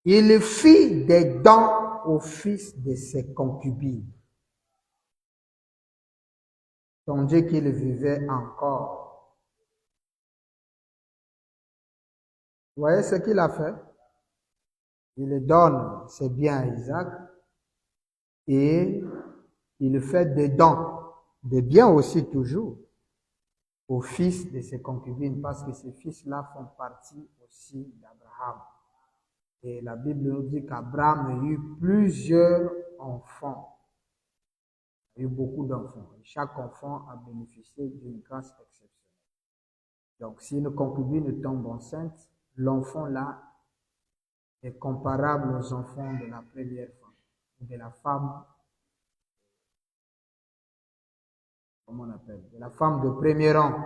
Speaker 2: Il fit des dons au fils de ses concubines, tandis qu'il vivait encore. Vous voyez ce qu'il a fait? Il donne ses biens à Isaac et il fait des dons, des biens aussi toujours, au fils de ses concubines, parce que ces fils-là font partie aussi d'Abraham. Et la Bible nous dit qu'Abraham eut plusieurs enfants. Il y a eu beaucoup d'enfants. Chaque enfant a bénéficié d'une grâce exceptionnelle. Donc, si une concubine tombe enceinte, l'enfant là est comparable aux enfants de la première femme, de la femme, comment on appelle, de la femme de premier rang,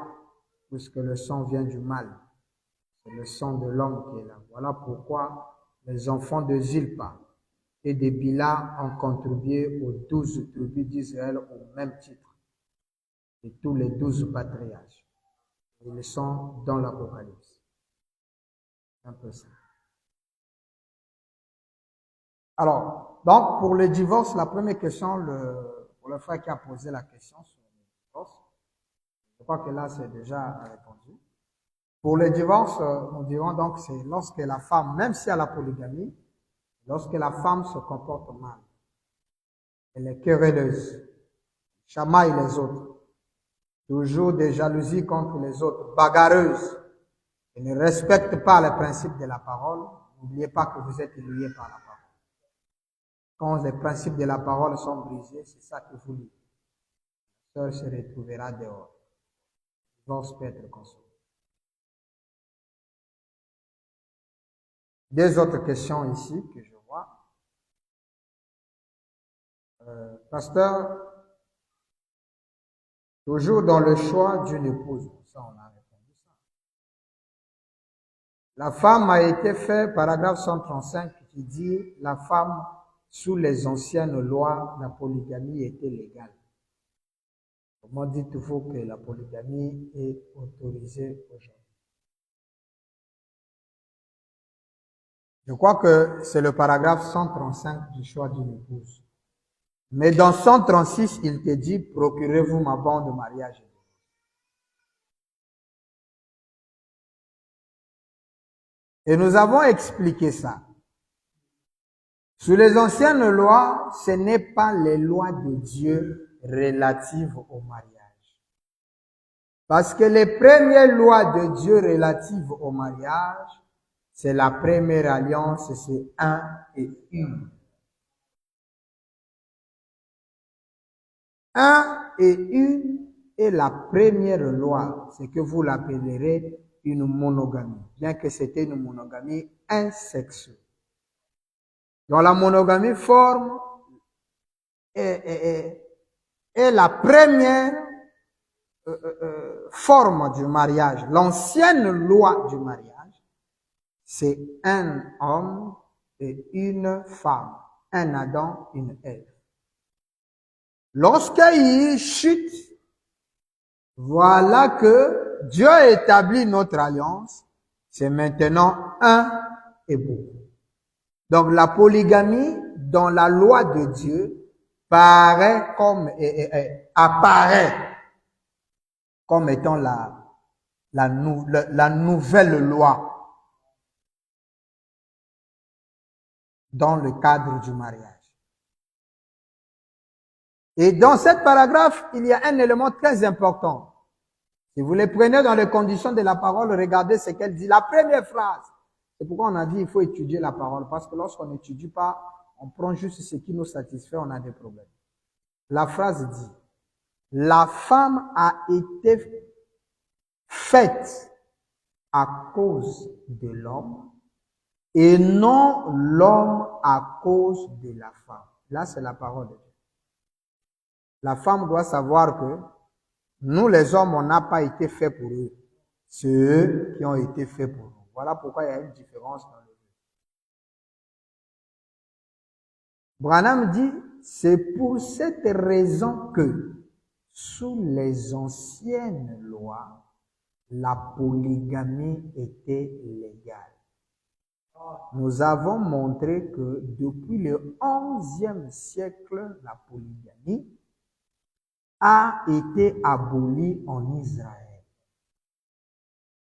Speaker 2: puisque le sang vient du mâle. C'est le sang de l'homme qui est là. Voilà pourquoi les enfants de Zilpa et de Bila ont contribué aux 12 tribus d'Israël au même titre, et tous les 12 patriarches. Ils sont dans l'Apocalypse. Un peu ça. Alors, donc, pour le divorce, la première question, pour le frère qui a posé la question sur le divorce, je crois que là, c'est déjà répondu. Pour le divorce, nous dirons donc, c'est lorsque la femme, même si elle a la polygamie, lorsque la femme se comporte mal, elle est querelleuse, chamaille les autres, toujours des jalousies contre les autres, bagarreuse, et ne respecte pas les principes de la parole, n'oubliez pas que vous êtes liés par la parole. Quand les principes de la parole sont brisés, c'est ça que vous dites. La sœur se retrouvera dehors. Le divorce peut être consommé. Deux autres questions ici que je vois.
Speaker 1: Pasteur, toujours dans le choix d'une épouse. Ça, on a répondu ça. La femme a été faite, paragraphe 135, qui dit la femme, sous les anciennes lois, la polygamie était légale. Comment dites-vous que la polygamie est autorisée aujourd'hui? Je crois que c'est le paragraphe 135 du choix d'une épouse. Mais dans 136, il te dit, procurez-vous ma bande de mariage. Et nous avons expliqué ça. Sous les anciennes lois, ce n'est pas les lois de Dieu relatives au mariage. Parce que les premières lois de Dieu relatives au mariage, c'est la première alliance, c'est un et une. Un et une est la première loi, c'est que vous l'appellerez une monogamie, bien que c'était une monogamie insexuelle. Donc la monogamie forme est la première forme du mariage. L'ancienne loi du mariage, c'est un homme et une femme, un Adam, une Ève. Lorsqu'il chute, voilà que Dieu a établi notre alliance, c'est maintenant un et beaucoup. Donc la polygamie dans la loi de Dieu paraît comme apparaît comme étant la nouvelle loi dans le cadre du mariage. Et dans cette paragraphe, il y a un élément très important. Si vous les prenez dans les conditions de la parole, regardez ce qu'elle dit. La première phrase. C'est pourquoi on a dit qu'il faut étudier la parole. Parce que lorsqu'on n'étudie pas, on prend juste ce qui nous satisfait, on a des problèmes. La phrase dit, la femme a été faite à cause de l'homme et non l'homme à cause de la femme. Là, c'est la parole de Dieu. La femme doit savoir que nous, les hommes, on n'a pas été faits pour eux. C'est eux qui ont été faits pour nous. Voilà pourquoi il y a une différence dans le jeu. Branham dit, c'est pour cette raison que, sous les anciennes lois, la polygamie était légale. Nous avons montré que depuis le XIe siècle, la polygamie a été abolie en Israël.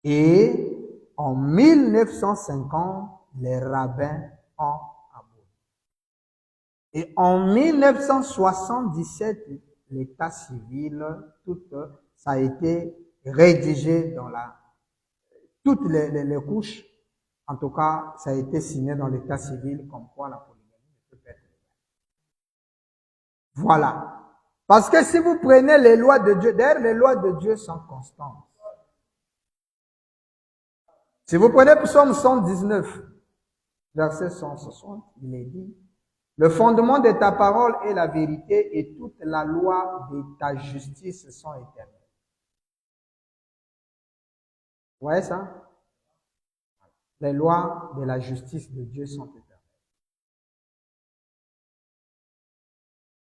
Speaker 1: Et en 1950, les rabbins ont aboli. Et en 1977, l'état civil, tout ça a été rédigé dans toutes les couches. En tout cas, ça a été signé dans l'état civil comme quoi la polygamie ne peut pas être légale. Voilà. Parce que si vous prenez les lois de Dieu, d'ailleurs les lois de Dieu sont constantes. Si vous prenez Psaume 119, verset 160, il est dit, le fondement de ta parole est la vérité et toute la loi de ta justice sont éternelles. Vous voyez ça? Les lois de la justice de Dieu sont éternelles.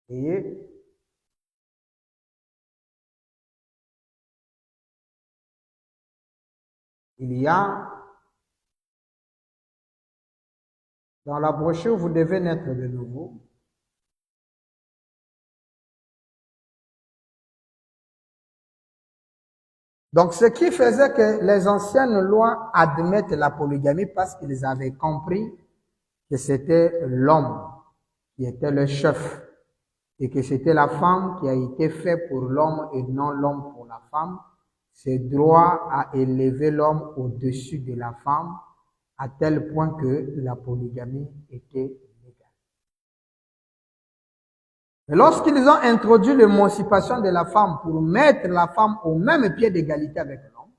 Speaker 1: Et il y a, dans la brochure, vous devez naître de nouveau. Donc, ce qui faisait que les anciennes lois admettent la polygamie parce qu'ils avaient compris que c'était l'homme qui était le chef et que c'était la femme qui a été faite pour l'homme et non l'homme pour la femme. C'est droit à élever l'homme au-dessus de la femme à tel point que la polygamie était légale. Mais lorsqu'ils ont introduit l'émancipation de la femme pour mettre la femme au même pied d'égalité avec l'homme,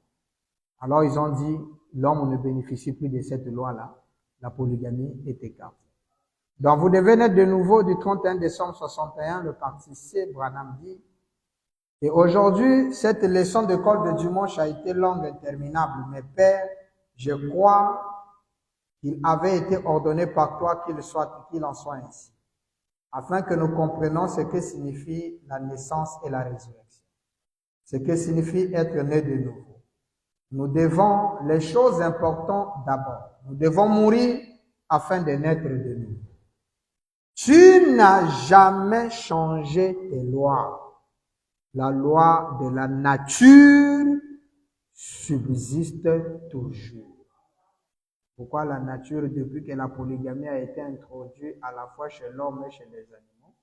Speaker 1: alors ils ont dit l'homme ne bénéficie plus de cette loi-là, la polygamie est écartée.
Speaker 2: Donc vous devez naître de nouveau du 31 décembre 61, le parti C, Branham dit. Et aujourd'hui, cette leçon d'école de dimanche a été longue, interminable. Mais Père, je crois qu'il avait été ordonné par toi qu'il en soit ainsi, afin que nous comprenions ce que signifie la naissance et la résurrection, ce que signifie être né de nouveau. Nous devons les choses importantes d'abord. Nous devons mourir afin de naître de nouveau. Tu n'as jamais changé tes lois. La loi de la nature subsiste toujours. Pourquoi la nature, depuis que la polygamie a été introduite à la fois chez l'homme et chez les animaux,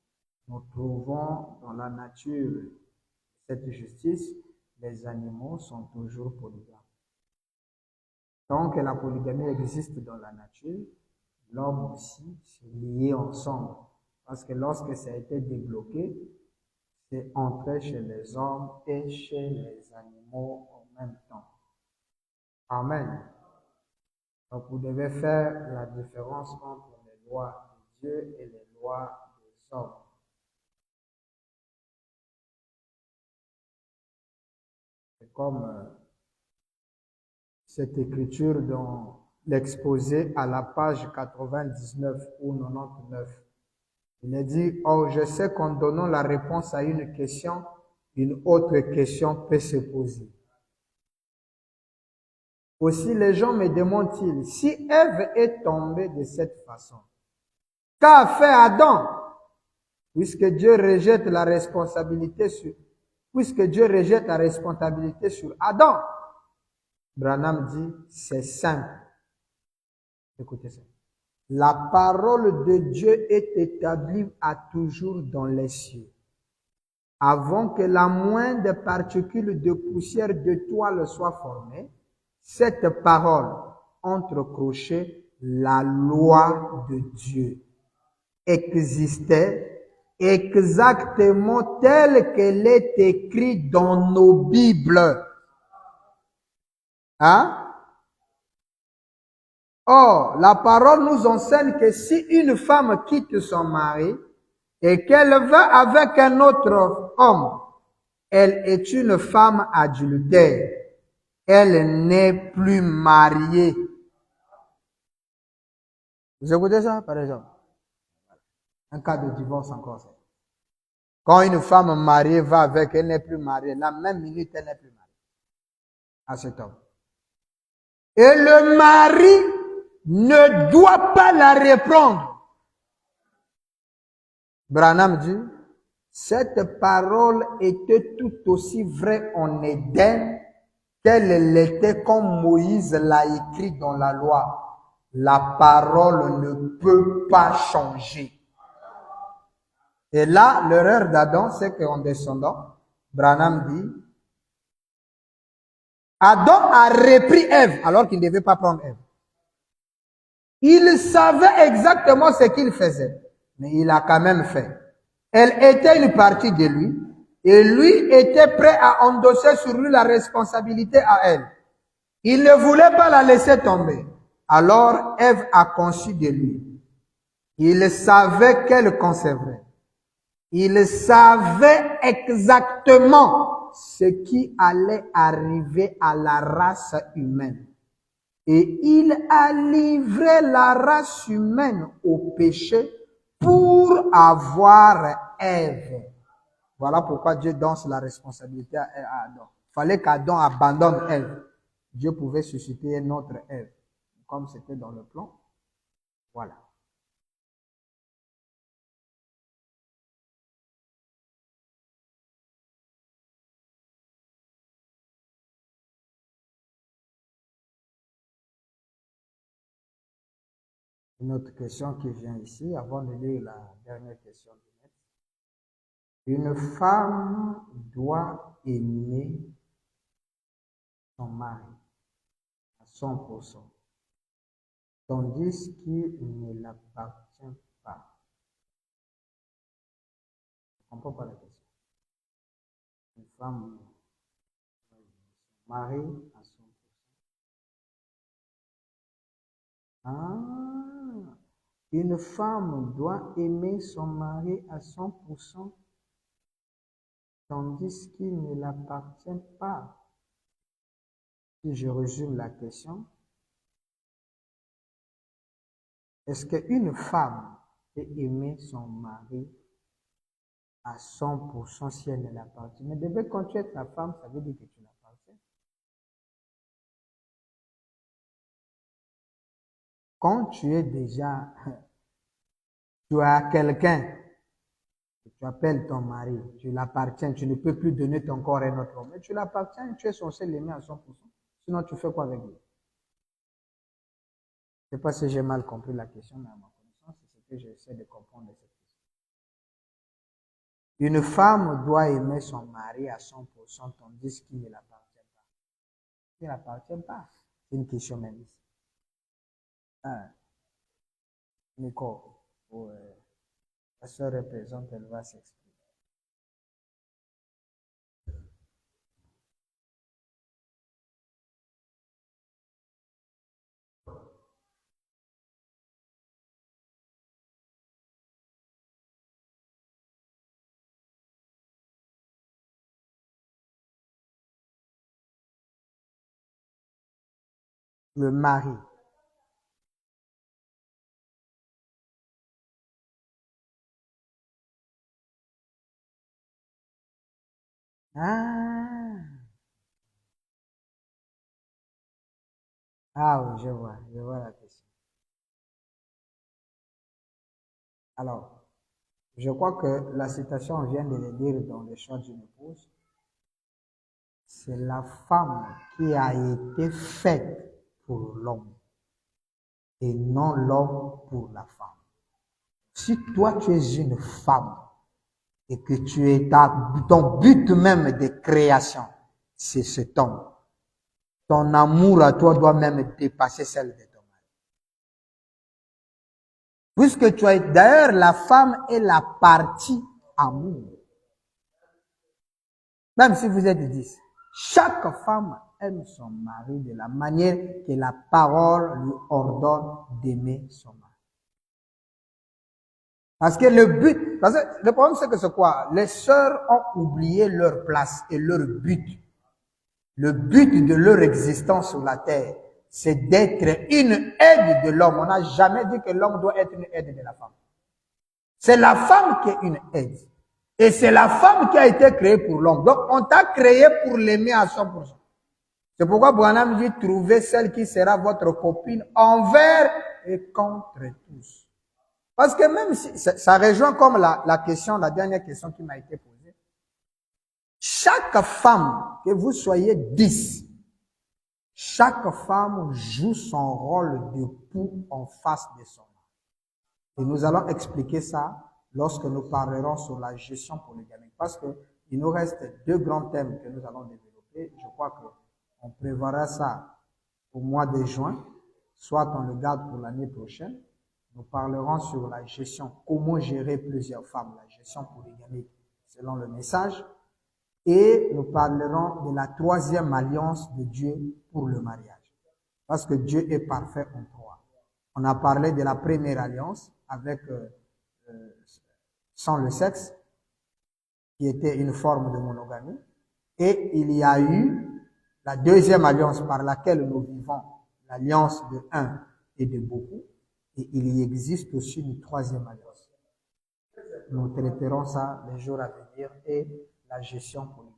Speaker 2: nous trouvons dans la nature cette justice, les animaux sont toujours polygames. Tant que la polygamie existe dans la nature, l'homme aussi s'est lié ensemble. Parce que lorsque ça a été débloqué, c'est entré chez les hommes et chez les animaux en même temps. Amen. Donc vous devez faire la différence entre les lois de Dieu et les lois des hommes. C'est comme cette écriture dans l'exposé à la page 99 ou 99. Il est dit, oh, je sais qu'en donnant la réponse à une question, une autre question peut se poser. Aussi, les gens me demandent-ils, si Ève est tombée de cette façon, qu'a fait Adam? Puisque Dieu rejette la responsabilité sur Adam. Branham dit, c'est simple. Écoutez ça. La parole de Dieu est établie à toujours dans les cieux. Avant que la moindre particule de poussière de toile soit formée, cette parole entrecrochait la loi de Dieu, existait exactement telle qu'elle est écrite dans nos Bibles. Hein? Or, la parole nous enseigne que si une femme quitte son mari et qu'elle va avec un autre homme, elle est une femme adultère. Elle n'est plus mariée. Vous écoutez ça, par exemple? Un cas de divorce encore. Ça. Quand une femme mariée va avec, elle n'est plus mariée. La même minute, elle n'est plus mariée à cet homme. Et le mari ne doit pas la reprendre. Branham dit, cette parole était tout aussi vraie en Éden qu'elle l'était quand Moïse l'a écrit dans la loi. La parole ne peut pas changer. Et là, l'erreur d'Adam, c'est qu'en descendant, Branham dit, Adam a repris Ève alors qu'il ne devait pas prendre Ève. Il savait exactement ce qu'il faisait, mais il a quand même fait. Elle était une partie de lui, et lui était prêt à endosser sur lui la responsabilité à elle. Il ne voulait pas la laisser tomber. Alors Ève a conçu de lui. Il savait qu'elle concevrait. Il savait exactement ce qui allait arriver à la race humaine. Et il a livré la race humaine au péché pour avoir Ève. Voilà pourquoi Dieu donne la responsabilité à Adam. Il fallait qu'Adam abandonne Ève. Dieu pouvait susciter une autre Ève, comme c'était dans le plan. Voilà. Une autre question qui vient ici, avant de lire la dernière question du maître. Une femme doit aimer son mari à 100%, tandis qu'il ne l'appartient pas. Je ne comprends pas la question. Une femme doit aimer son mari à 100%. Ah, Une femme doit aimer son mari à 100%, tandis qu'il ne l'appartient pas. Si je résume la question, est-ce qu'une femme peut aimer son mari à 100% si elle ne l'appartient? Mais dès quand tu es ta femme, ça veut dire que tu l'appartiens. Quand tu es déjà, tu as quelqu'un, tu appelles ton mari, tu l'appartiens, tu ne peux plus donner ton corps à un autre homme, mais tu l'appartiens, tu es censé l'aimer à 100%. Sinon, tu fais quoi avec lui? Je ne sais pas si j'ai mal compris la question, mais à ma connaissance, c'est ce que j'essaie de comprendre de cette question. Une femme doit aimer son mari à 100%, tandis qu'il ne l'appartient pas. Il ne l'appartient pas. C'est une question même ici. Nico, la sœur représente, elle va s'exprimer. Le mari. Oui, je vois la question. Alors, je crois que la citation vient de le dire dans les choix d'une épouse. C'est la femme qui a été faite pour l'homme et non l'homme pour la femme. Si toi tu es une femme et que tu es ton but même de création, c'est cet homme. Ton amour à toi doit même dépasser celle de ton mari. Puisque tu es, d'ailleurs, la femme est la partie amour. Même si vous êtes 10, chaque femme aime son mari de la manière que la parole lui ordonne d'aimer son mari. Parce que le problème c'est que c'est quoi? Les sœurs ont oublié leur place et leur but. Le but de leur existence sur la terre, c'est d'être une aide de l'homme. On n'a jamais dit que l'homme doit être une aide de la femme. C'est la femme qui est une aide. Et c'est la femme qui a été créée pour l'homme. Donc, on t'a créé pour l'aimer à 100%. C'est pourquoi Branham dit, trouvez celle qui sera votre copine envers et contre tous. Parce que même si, ça rejoint comme la question, la dernière question qui m'a été posée. Chaque femme, que vous soyez 10, chaque femme joue son rôle d'époux en face de son mari. Et nous allons expliquer ça lorsque nous parlerons sur la gestion polygamique. Parce qu'il nous reste 2 grands thèmes que nous allons développer. Je crois qu'on prévoira ça au mois de juin, soit on le garde pour l'année prochaine. Nous parlerons sur la gestion, comment gérer plusieurs femmes, la gestion polygamique selon le message. Et nous parlerons de la 3e alliance de Dieu pour le mariage. Parce que Dieu est parfait en 3. On a parlé de la première alliance avec sans le sexe, qui était une forme de monogamie. Et il y a eu la 2e alliance par laquelle nous vivons, l'alliance de un et de beaucoup. Et il y existe aussi une 3e alliance. Nous traiterons ça les jours à venir et la gestion polygamique.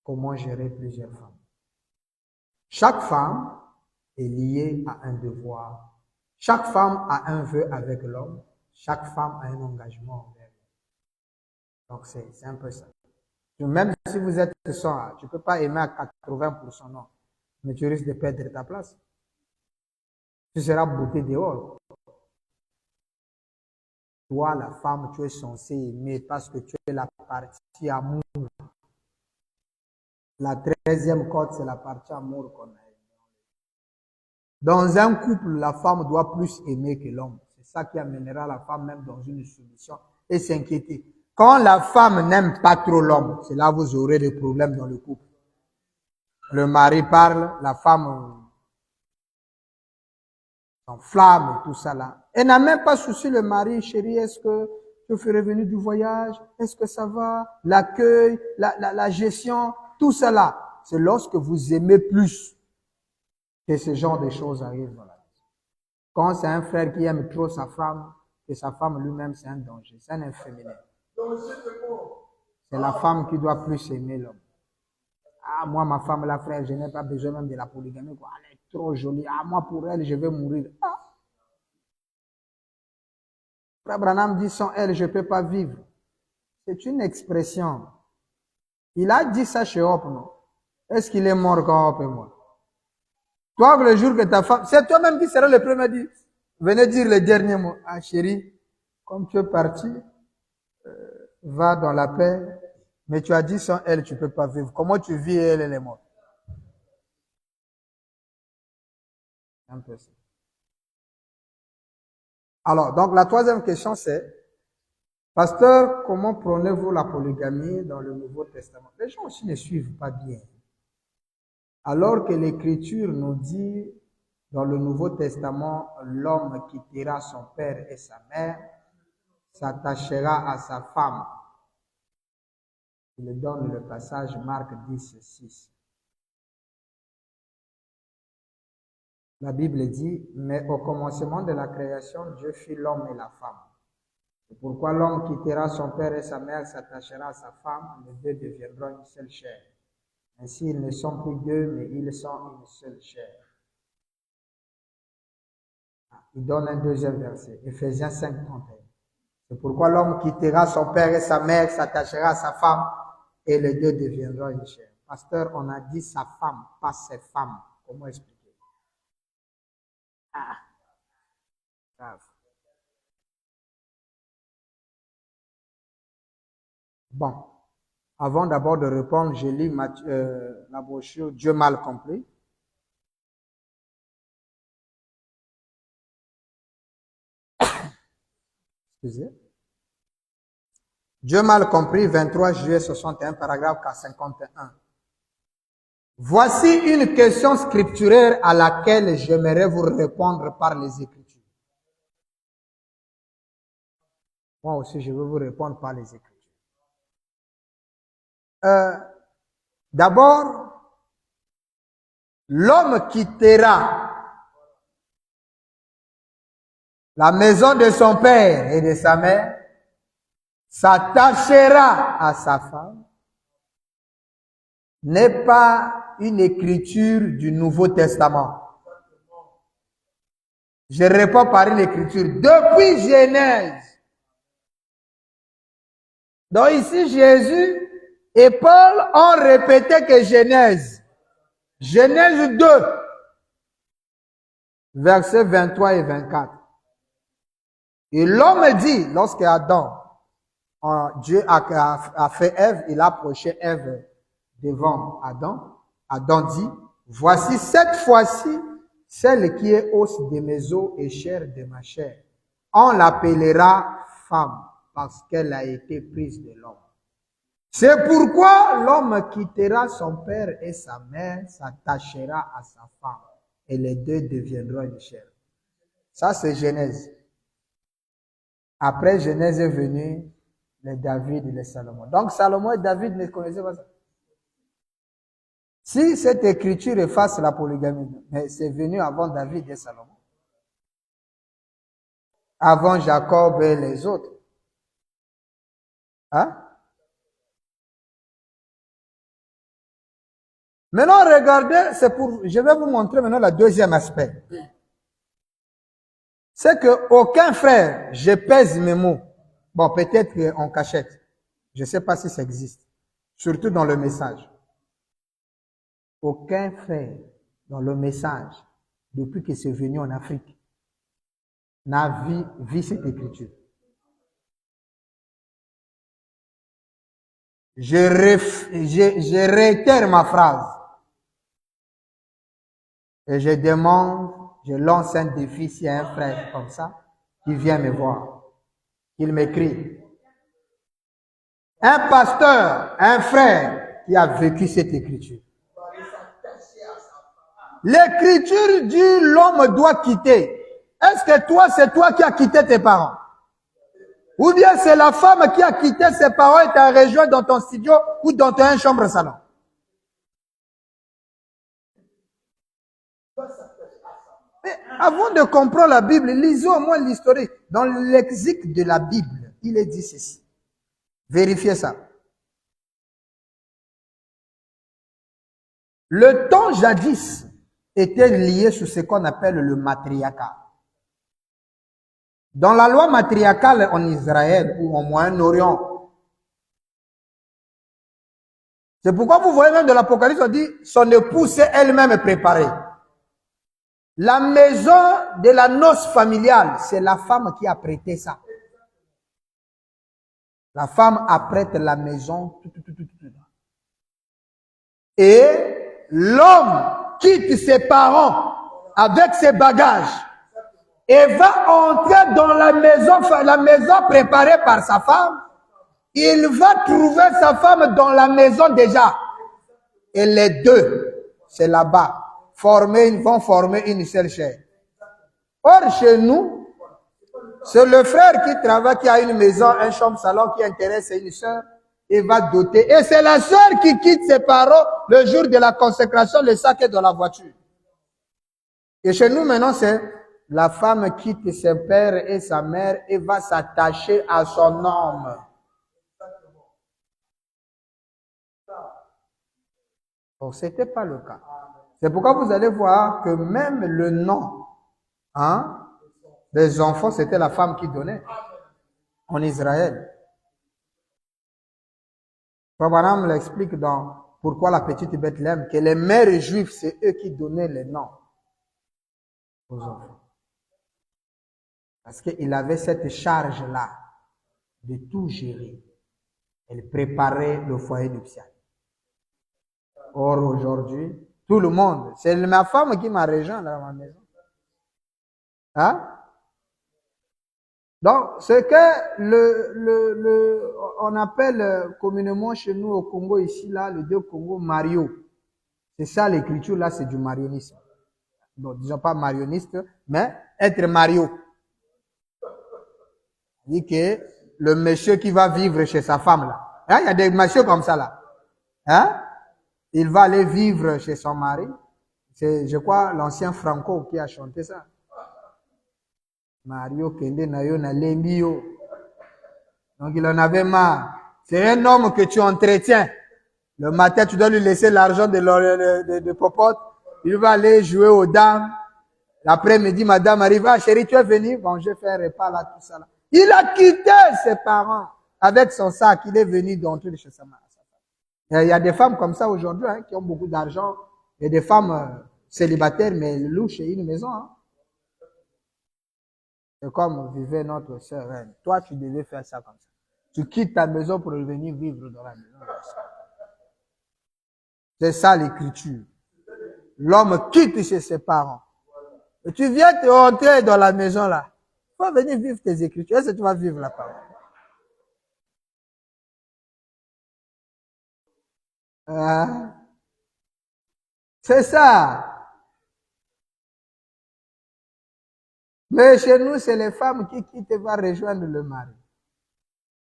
Speaker 2: Comment gérer plusieurs femmes. Chaque femme est liée à un devoir. Chaque femme a un vœu avec l'homme. Chaque femme a un engagement envers l'homme. Donc c'est un peu ça. Même si vous êtes seul, tu ne peux pas aimer à 80%, non. Mais tu risques de perdre ta place. Tu seras bouté dehors. Toi, la femme, tu es censé aimer parce que tu es la partie amour. La 13e corde, c'est la partie amour qu'on a. Dans un couple, la femme doit plus aimer que l'homme. C'est ça qui amènera la femme même dans une soumission et s'inquiéter. Quand la femme n'aime pas trop l'homme, c'est là que vous aurez des problèmes dans le couple. Le mari parle, la femme s'enflamme et tout ça là. Elle n'a même pas souci le mari, chérie, est-ce que tu fais revenu du voyage? Est-ce que ça va? L'accueil, la gestion, tout cela. C'est lorsque vous aimez plus que ce genre de choses arrivent dans la vie. Quand c'est un frère qui aime trop sa femme, et sa femme lui-même, c'est un danger, c'est un inféminé. C'est la femme qui doit plus aimer l'homme. Ah, moi, ma femme, la frère, je n'ai pas besoin même de la polygamie. Quoi. Elle est trop jolie. Ah, moi, pour elle, je vais mourir. Ah. Frère Branham dit, sans elle, je ne peux pas vivre. C'est une expression. Il a dit ça chez Hop, non? Est-ce qu'il est mort quand Hop est mort? Toi, le jour que ta femme, c'est toi-même qui seras le premier à dire, venez dire les derniers mots. Ah, chérie, comme tu es parti, va dans la paix, mais tu as dit sans elle, tu ne peux pas vivre. Comment tu vis, elle est morte? Un peu ça. Alors, donc la troisième question c'est, pasteur, comment prônez-vous la polygamie dans le Nouveau Testament? Les gens aussi ne suivent pas bien. Alors que l'Écriture nous dit, dans le Nouveau Testament, l'homme quittera son père et sa mère, s'attachera à sa femme. Il donne le passage Marc 10, 6. La Bible dit, mais au commencement de la création, Dieu fit l'homme et la femme. C'est pourquoi l'homme quittera son père et sa mère, s'attachera à sa femme, les deux deviendront une seule chair. Ainsi, ils ne sont plus deux, mais ils sont une seule chair. Il donne un deuxième verset, Éphésiens 5, 31. C'est pourquoi l'homme quittera son père et sa mère, s'attachera à sa femme, et les deux deviendront une chair. Pasteur, on a dit sa femme, pas ses femmes. Comment expliquer? Ah, grave. Bon, avant d'abord de répondre, je lis la brochure Dieu mal compris. Excusez. Dieu mal compris, 23 juillet 61, paragraphe 51. Voici une question scripturaire à laquelle j'aimerais vous répondre par les Écritures. Moi aussi, je vais vous répondre par les Écritures. D'abord, l'homme quittera la maison de son père et de sa mère, s'attachera à sa femme, n'est pas une écriture du Nouveau Testament. Je réponds par une écriture depuis Genèse. Donc ici, Jésus et Paul ont répété que Genèse 2, versets 23 et 24. Et l'homme dit, lorsque Adam, Dieu a fait Ève, il a approché Ève devant Adam. Adam dit, voici cette fois-ci, celle qui est os de mes os et chair de ma chair. On l'appellera femme parce qu'elle a été prise de l'homme. C'est pourquoi l'homme quittera son père et sa mère, s'attachera à sa femme et les deux deviendront une chair. Ça, c'est Genèse. Après Genèse est venu les David et les Salomon. Donc Salomon et David ne connaissaient pas ça. Si cette écriture efface la polygamie, mais c'est venu avant David et Salomon. Avant Jacob et les autres. Hein? Maintenant, regardez, je vais vous montrer maintenant le deuxième aspect. C'est que aucun frère, je pèse mes mots. Bon, peut-être en cachette. Je ne sais pas si ça existe. Surtout dans le message. Aucun frère dans le message, depuis que c'est venu en Afrique, n'a vu cette écriture. Je réitère ma phrase. Et je demande, je lance un défi s'il y a un frère comme ça, qui vient me voir, qu'il m'écrit. Un pasteur, un frère qui a vécu cette écriture. L'écriture dit l'homme doit quitter. Est-ce que toi, c'est toi qui as quitté tes parents? Ou bien c'est la femme qui a quitté ses parents et t'a rejoint dans ton studio ou dans ton chambre-salon? Mais avant de comprendre la Bible, lisons au moins l'historique. Dans le lexique de la Bible, il est dit ceci. Vérifiez ça. Le temps jadis était lié sur ce qu'on appelle le matriarcat. Dans la loi matriarcale en Israël ou au Moyen-Orient, c'est pourquoi vous voyez même dans l'Apocalypse, on dit son épouse est elle-même préparée. La maison de la noce familiale, c'est la femme qui a prêté ça. La femme apprête la maison. Et l'homme quitte ses parents avec ses bagages et va entrer dans la maison préparée par sa femme. Il va trouver sa femme dans la maison déjà. Et les deux, c'est là-bas, vont former une seule chair. Or, chez nous, c'est le frère qui travaille, qui a une maison, un chambre-salon, qui intéresse une soeur et va doter. Et c'est la soeur qui quitte ses parents le jour de la consécration, le sac est dans la voiture. Et chez nous, maintenant, c'est la femme quitte ses pères et sa mère et va s'attacher à son homme. Bon, ce n'était pas le cas. C'est pourquoi vous allez voir que même le nom des enfants, c'était la femme qui donnait en Israël. Abraham l'explique dans Pourquoi la petite Bethléem, que les mères juives, c'est eux qui donnaient les noms aux enfants. Parce qu'il avait cette charge-là de tout gérer. Elle préparait le foyer nuptial. Or, aujourd'hui, tout le monde, c'est ma femme qui m'a rejoint dans ma maison. Hein? Donc, ce que on appelle communément chez nous au Congo, ici, là, le dieu Congo, Mario. C'est ça l'écriture, là, c'est du marionnisme. Donc, disons pas marionniste, mais être Mario. Il dit que le monsieur qui va vivre chez sa femme, là. Hein? Il y a des messieurs comme ça, là. Hein? Il va aller vivre chez son mari. C'est, je crois, l'ancien Franco qui a chanté ça. Mario Kende Nayo na Lembio. Donc il en avait marre. C'est un homme que tu entretiens. Le matin, tu dois lui laisser l'argent de popote. Il va aller jouer aux dames. L'après-midi, madame arrive. Ah, chérie, tu es venu? Bon, je fais un repas là, tout ça là. Il a quitté ses parents avec son sac. Il est venu d'entrer chez sa mère. Il y a des femmes comme ça aujourd'hui qui ont beaucoup d'argent. Il y a des femmes célibataires, mais elles louent chez une maison. C'est comme vivait notre sœur. Toi, tu devais faire ça comme ça. Tu quittes ta maison pour venir vivre dans la maison. C'est ça l'écriture. L'homme quitte chez ses parents. Et tu viens te rentrer dans la maison là. Tu vas venir vivre tes écritures. Est-ce que tu vas vivre la parole? C'est ça. Mais chez nous, c'est les femmes qui quittent et vont rejoindre le mari.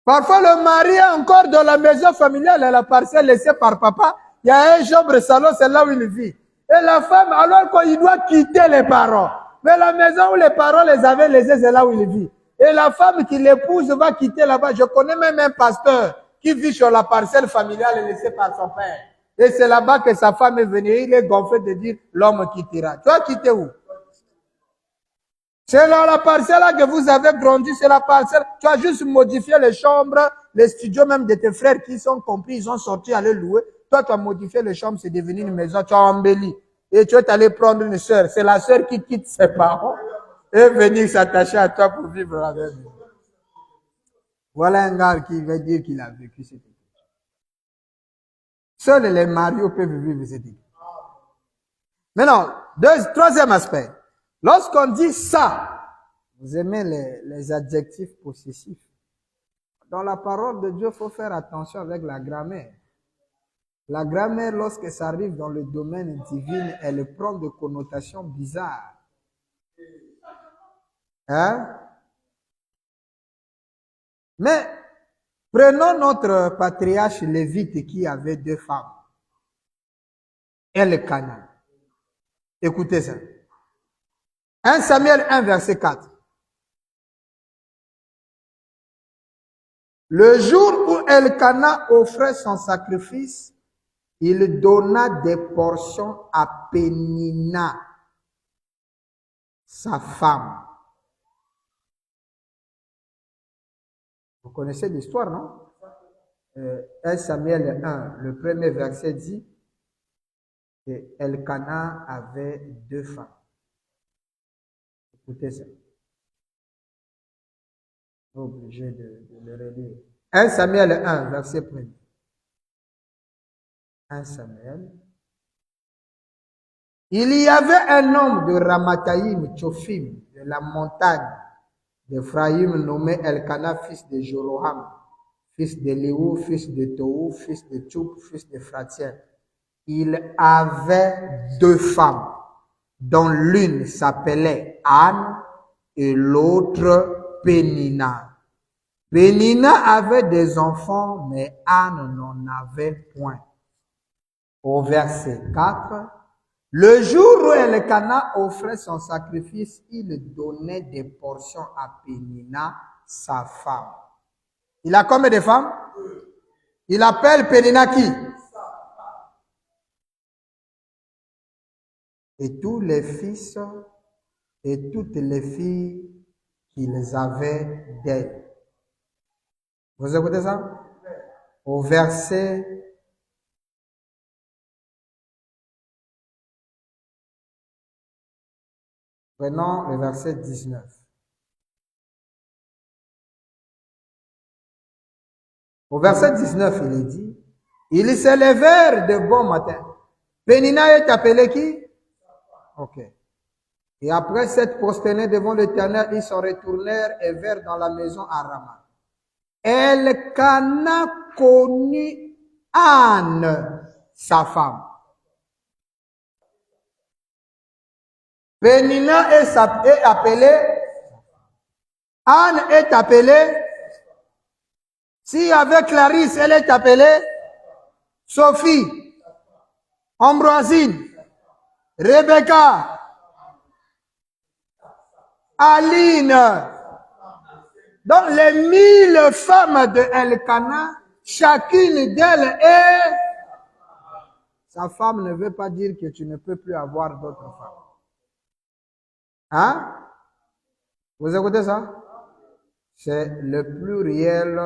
Speaker 2: Parfois, le mari est encore dans la maison familiale, à la parcelle laissée par papa. Il y a un chambre-salon, c'est là où il vit. Et la femme, alors qu'il doit quitter les parents. Mais la maison où les parents les avaient laissés, c'est là où il vit. Et la femme qui l'épouse va quitter là-bas. Je connais même un pasteur qui vit sur la parcelle familiale laissée par son père. Et c'est là-bas que sa femme est venue. Il est gonflé de dire, l'homme quittera. Tu as quitté où? C'est là la parcelle là que vous avez grandi, c'est la parcelle. Tu as juste modifié les chambres, les studios même de tes frères qui sont compris, ils ont sorti à les louer. Toi, tu as modifié les chambres, c'est devenu une maison, tu as embelli. Et tu es allé prendre une sœur. C'est la sœur qui quitte ses parents et venir s'attacher à toi pour vivre avec lui. Voilà un gars qui veut dire qu'il a vécu cette vie. Seuls les mariés peuvent vivre cette vie. Maintenant, troisième aspect. Lorsqu'on dit ça, vous aimez les adjectifs possessifs. Dans la parole de Dieu, il faut faire attention avec la grammaire. La grammaire, lorsque ça arrive dans le domaine divin, elle prend des connotations bizarres. Hein? Mais prenons notre patriarche Lévite qui avait 2 femmes. Elkana. Écoutez ça. 1 Samuel 1, verset 4. Le jour où Elkana offrait son sacrifice, il donna des portions à Pénina, sa femme. Vous connaissez l'histoire, non? 1 Samuel 1, le premier verset dit que Elkana avait 2 femmes. Écoutez ça. Obligé de le relire. 1 Samuel 1, verset 1. 1 Samuel. Il y avait un homme de Ramathaïm, Tchophim, de la montagne d'Ephraïm, nommé Elkana, fils de Jeroham, fils de Léou, fils de Tohu, fils de Tchoup, fils de Phratiel. Il avait 2 femmes, dont l'une s'appelait Anne et l'autre Pénina. Pénina avait des enfants, mais Anne n'en avait point. Au verset 4, le jour où Elkana offrait son sacrifice, il donnait des portions à Pénina, sa femme. Il a combien de femmes? Il appelle Pénina qui? Et tous les fils et toutes les filles qu'ils avaient d'elle. Vous écoutez ça? Au verset prenons le verset 19. Au verset 19, il est dit, ils se levèrent de bon matin. Pénina est appelé qui? Ok. Et après s'être prosternés devant l'Éternel, ils se retournèrent et vinrent dans la maison à Rama. Elkana connut Anne, sa femme. Pénina est appelée, Anne est appelée, si avec Clarisse, elle est appelée Sophie, Ambroisine, Rebecca, Aline. Donc les 1000 femmes de Elkana, chacune d'elles est... Sa femme ne veut pas dire que tu ne peux plus avoir d'autres femmes. Hein? Vous écoutez ça? C'est le pluriel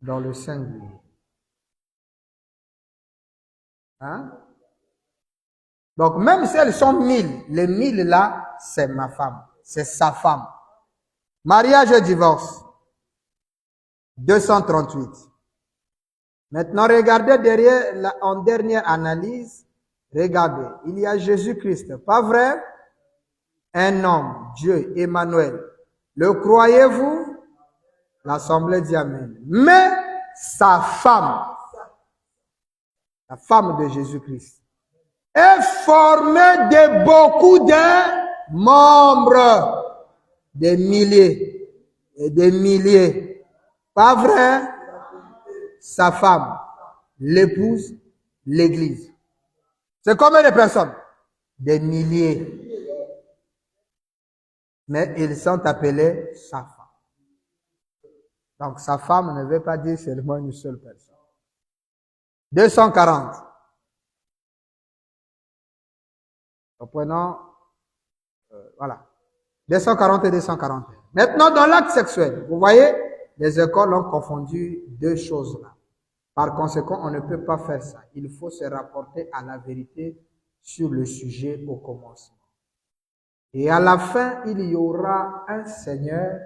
Speaker 2: dans le singulier. Hein? Donc même si elles sont 1000, les 1000 là, c'est ma femme, c'est sa femme. Mariage et divorce. 238. Maintenant, regardez derrière, en dernière analyse, regardez, il y a Jésus-Christ, pas vrai? Un homme, Dieu, Emmanuel. Le croyez-vous? L'Assemblée dit Amen. Mais sa femme, la femme de Jésus-Christ, est formée de beaucoup de membres, des milliers et des milliers. Pas vrai? Sa femme, l'épouse, l'église. C'est combien de personnes? Des milliers. Mais ils sont appelés sa femme. Donc sa femme ne veut pas dire seulement une seule personne. 240. Reprenons, voilà. 240 et 241. Maintenant, dans l'acte sexuel, vous voyez, les écoles ont confondu 2 choses là. Par conséquent, on ne peut pas faire ça. Il faut se rapporter à la vérité sur le sujet au commencement. Et à la fin, il y aura un Seigneur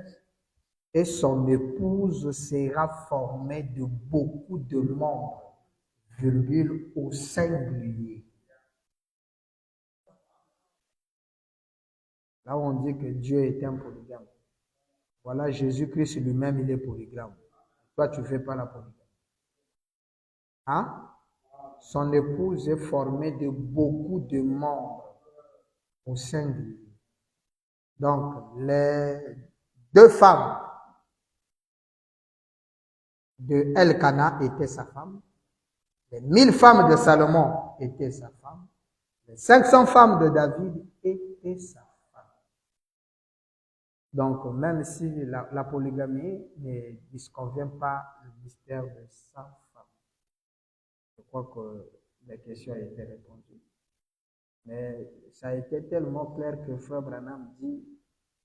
Speaker 2: et son épouse sera formée de beaucoup de membres, virgule, au singulier. Là où on dit que Dieu est un polygame. Voilà, Jésus-Christ lui-même, il est polygame. Toi, tu ne fais pas la polygamie. Hein? Son épouse est formée de beaucoup de membres au singulier. Donc, les deux femmes de Elkana étaient sa femme. Les 1000 femmes de Salomon étaient sa femme. Les 500 femmes de David étaient sa femme. Donc, même si la polygamie ne disconvient pas le mystère de sa femme. Je crois que la question a été répondue. Mais ça a été tellement clair que Frère Branham dit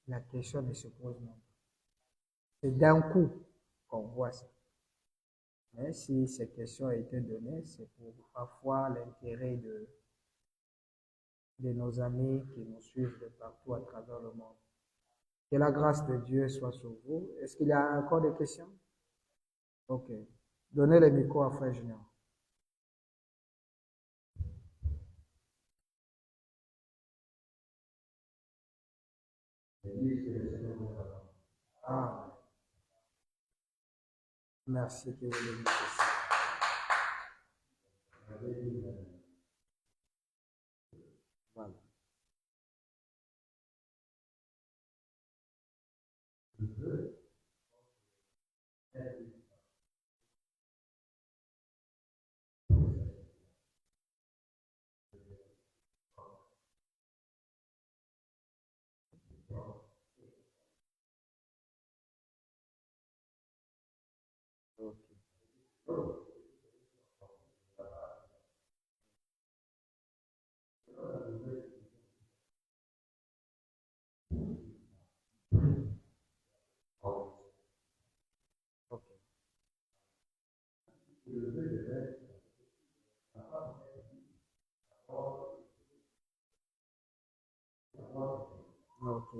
Speaker 2: la question ne se pose même pas. C'est d'un coup qu'on voit ça. Mais si ces questions ont été données, c'est pour parfois l'intérêt de nos amis qui nous suivent de partout à travers le monde. Que la grâce de Dieu soit sur vous. Est-ce qu'il y a encore des questions? Ok. Donnez le micro à Frère Junior. Ah. Merci que vous l'ayez dit. Voilà. Ok.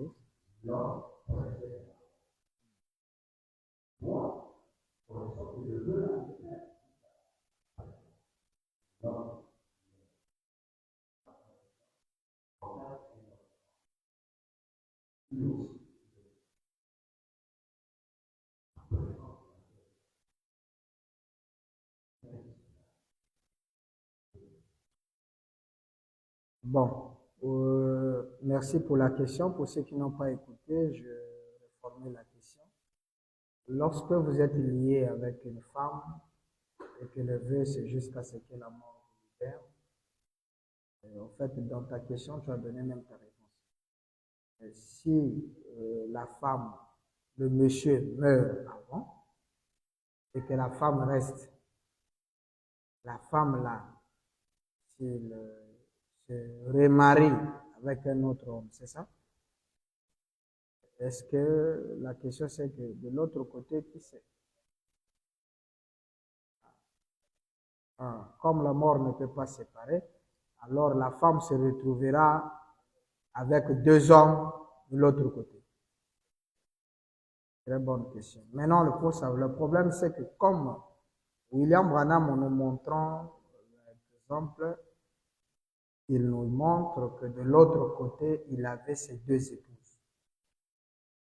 Speaker 2: Bon, merci pour la question. Pour ceux qui n'ont pas écouté, je vais reformuler la question. Lorsque vous êtes lié avec une femme et que le vœu c'est jusqu'à ce que la mort vous libère, en fait, dans ta question, tu as donné même ta réponse. Et si la femme, le monsieur meurt avant et que la femme reste, la femme là, s'il se remarie avec un autre homme, c'est ça? Est-ce que la question c'est que de l'autre côté, qui c'est? Comme la mort ne peut pas séparer, alors la femme se retrouvera avec deux hommes de l'autre côté. Très bonne question. Maintenant, le problème c'est que comme William Branham, en nous montrant l'exemple, il nous montre que de l'autre côté, il avait ses deux épouses.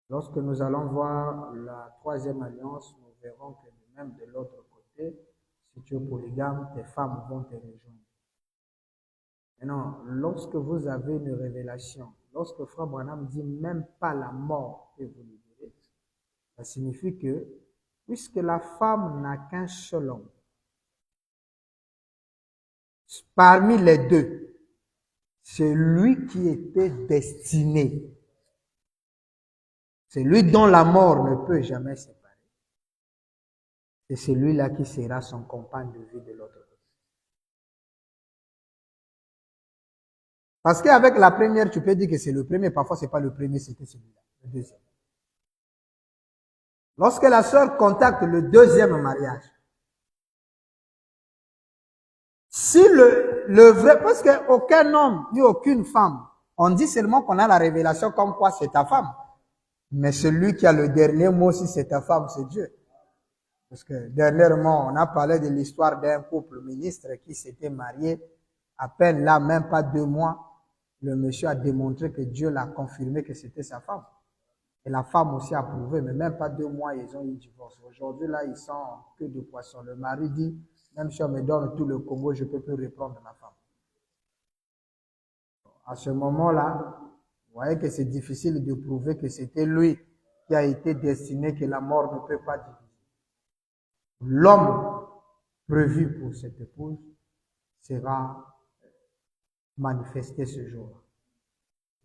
Speaker 2: Lorsque nous allons voir la troisième alliance, nous verrons que même de l'autre côté, si tu es polygame, tes femmes vont te rejoindre. Maintenant, lorsque vous avez une révélation, lorsque Frère Branham dit même pas la mort peut vous libérer, ça signifie que puisque la femme n'a qu'un seul homme, parmi les deux, c'est lui qui était destiné, c'est lui dont la mort ne peut jamais séparer. C'est celui-là qui sera son compagne de vie de l'autre côté. Parce qu'avec la première, tu peux dire que c'est le premier, parfois c'est pas le premier, c'était celui-là, le deuxième. Lorsque la sœur contacte le deuxième mariage, si le vrai, parce qu'aucun homme ni aucune femme, on dit seulement qu'on a la révélation comme quoi c'est ta femme. Mais celui qui a le dernier mot, si c'est ta femme, c'est Dieu. Parce que dernièrement, on a parlé de l'histoire d'un couple ministre qui s'était marié. À peine là, même pas 2 mois, le monsieur a démontré que Dieu l'a confirmé que c'était sa femme. Et la femme aussi a prouvé, mais même pas 2 mois, ils ont eu divorce. Aujourd'hui, là, ils sont que de poissons. Le mari dit, même si on me donne tout le Congo, je ne peux plus reprendre ma femme. À ce moment-là, voyez que c'est difficile de prouver que c'était lui qui a été destiné, que la mort ne peut pas diviser. L'homme prévu pour cette épouse sera manifesté ce jour.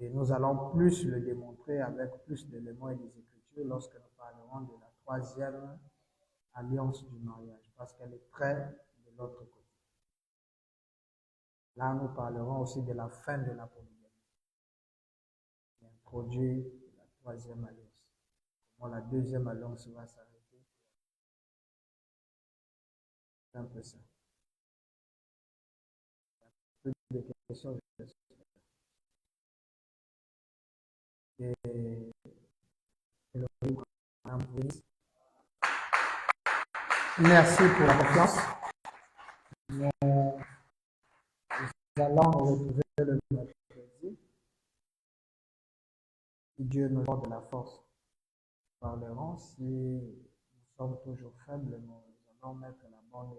Speaker 2: Et nous allons plus le démontrer avec plus d'éléments et des Écritures lorsque nous parlerons de la troisième alliance du mariage, parce qu'elle est près de l'autre côté. Là, nous parlerons aussi de la fin de la polygamie. Il introduit la troisième alliance. Comment la deuxième alliance va s'arrêter. C'est un peu ça. Il y a plus de questions. Merci pour la confiance. Nous allons nous retrouver le mercredi. Si Dieu nous donne de la force, nous parlerons. Si nous sommes toujours faibles, nous allons mettre la bonne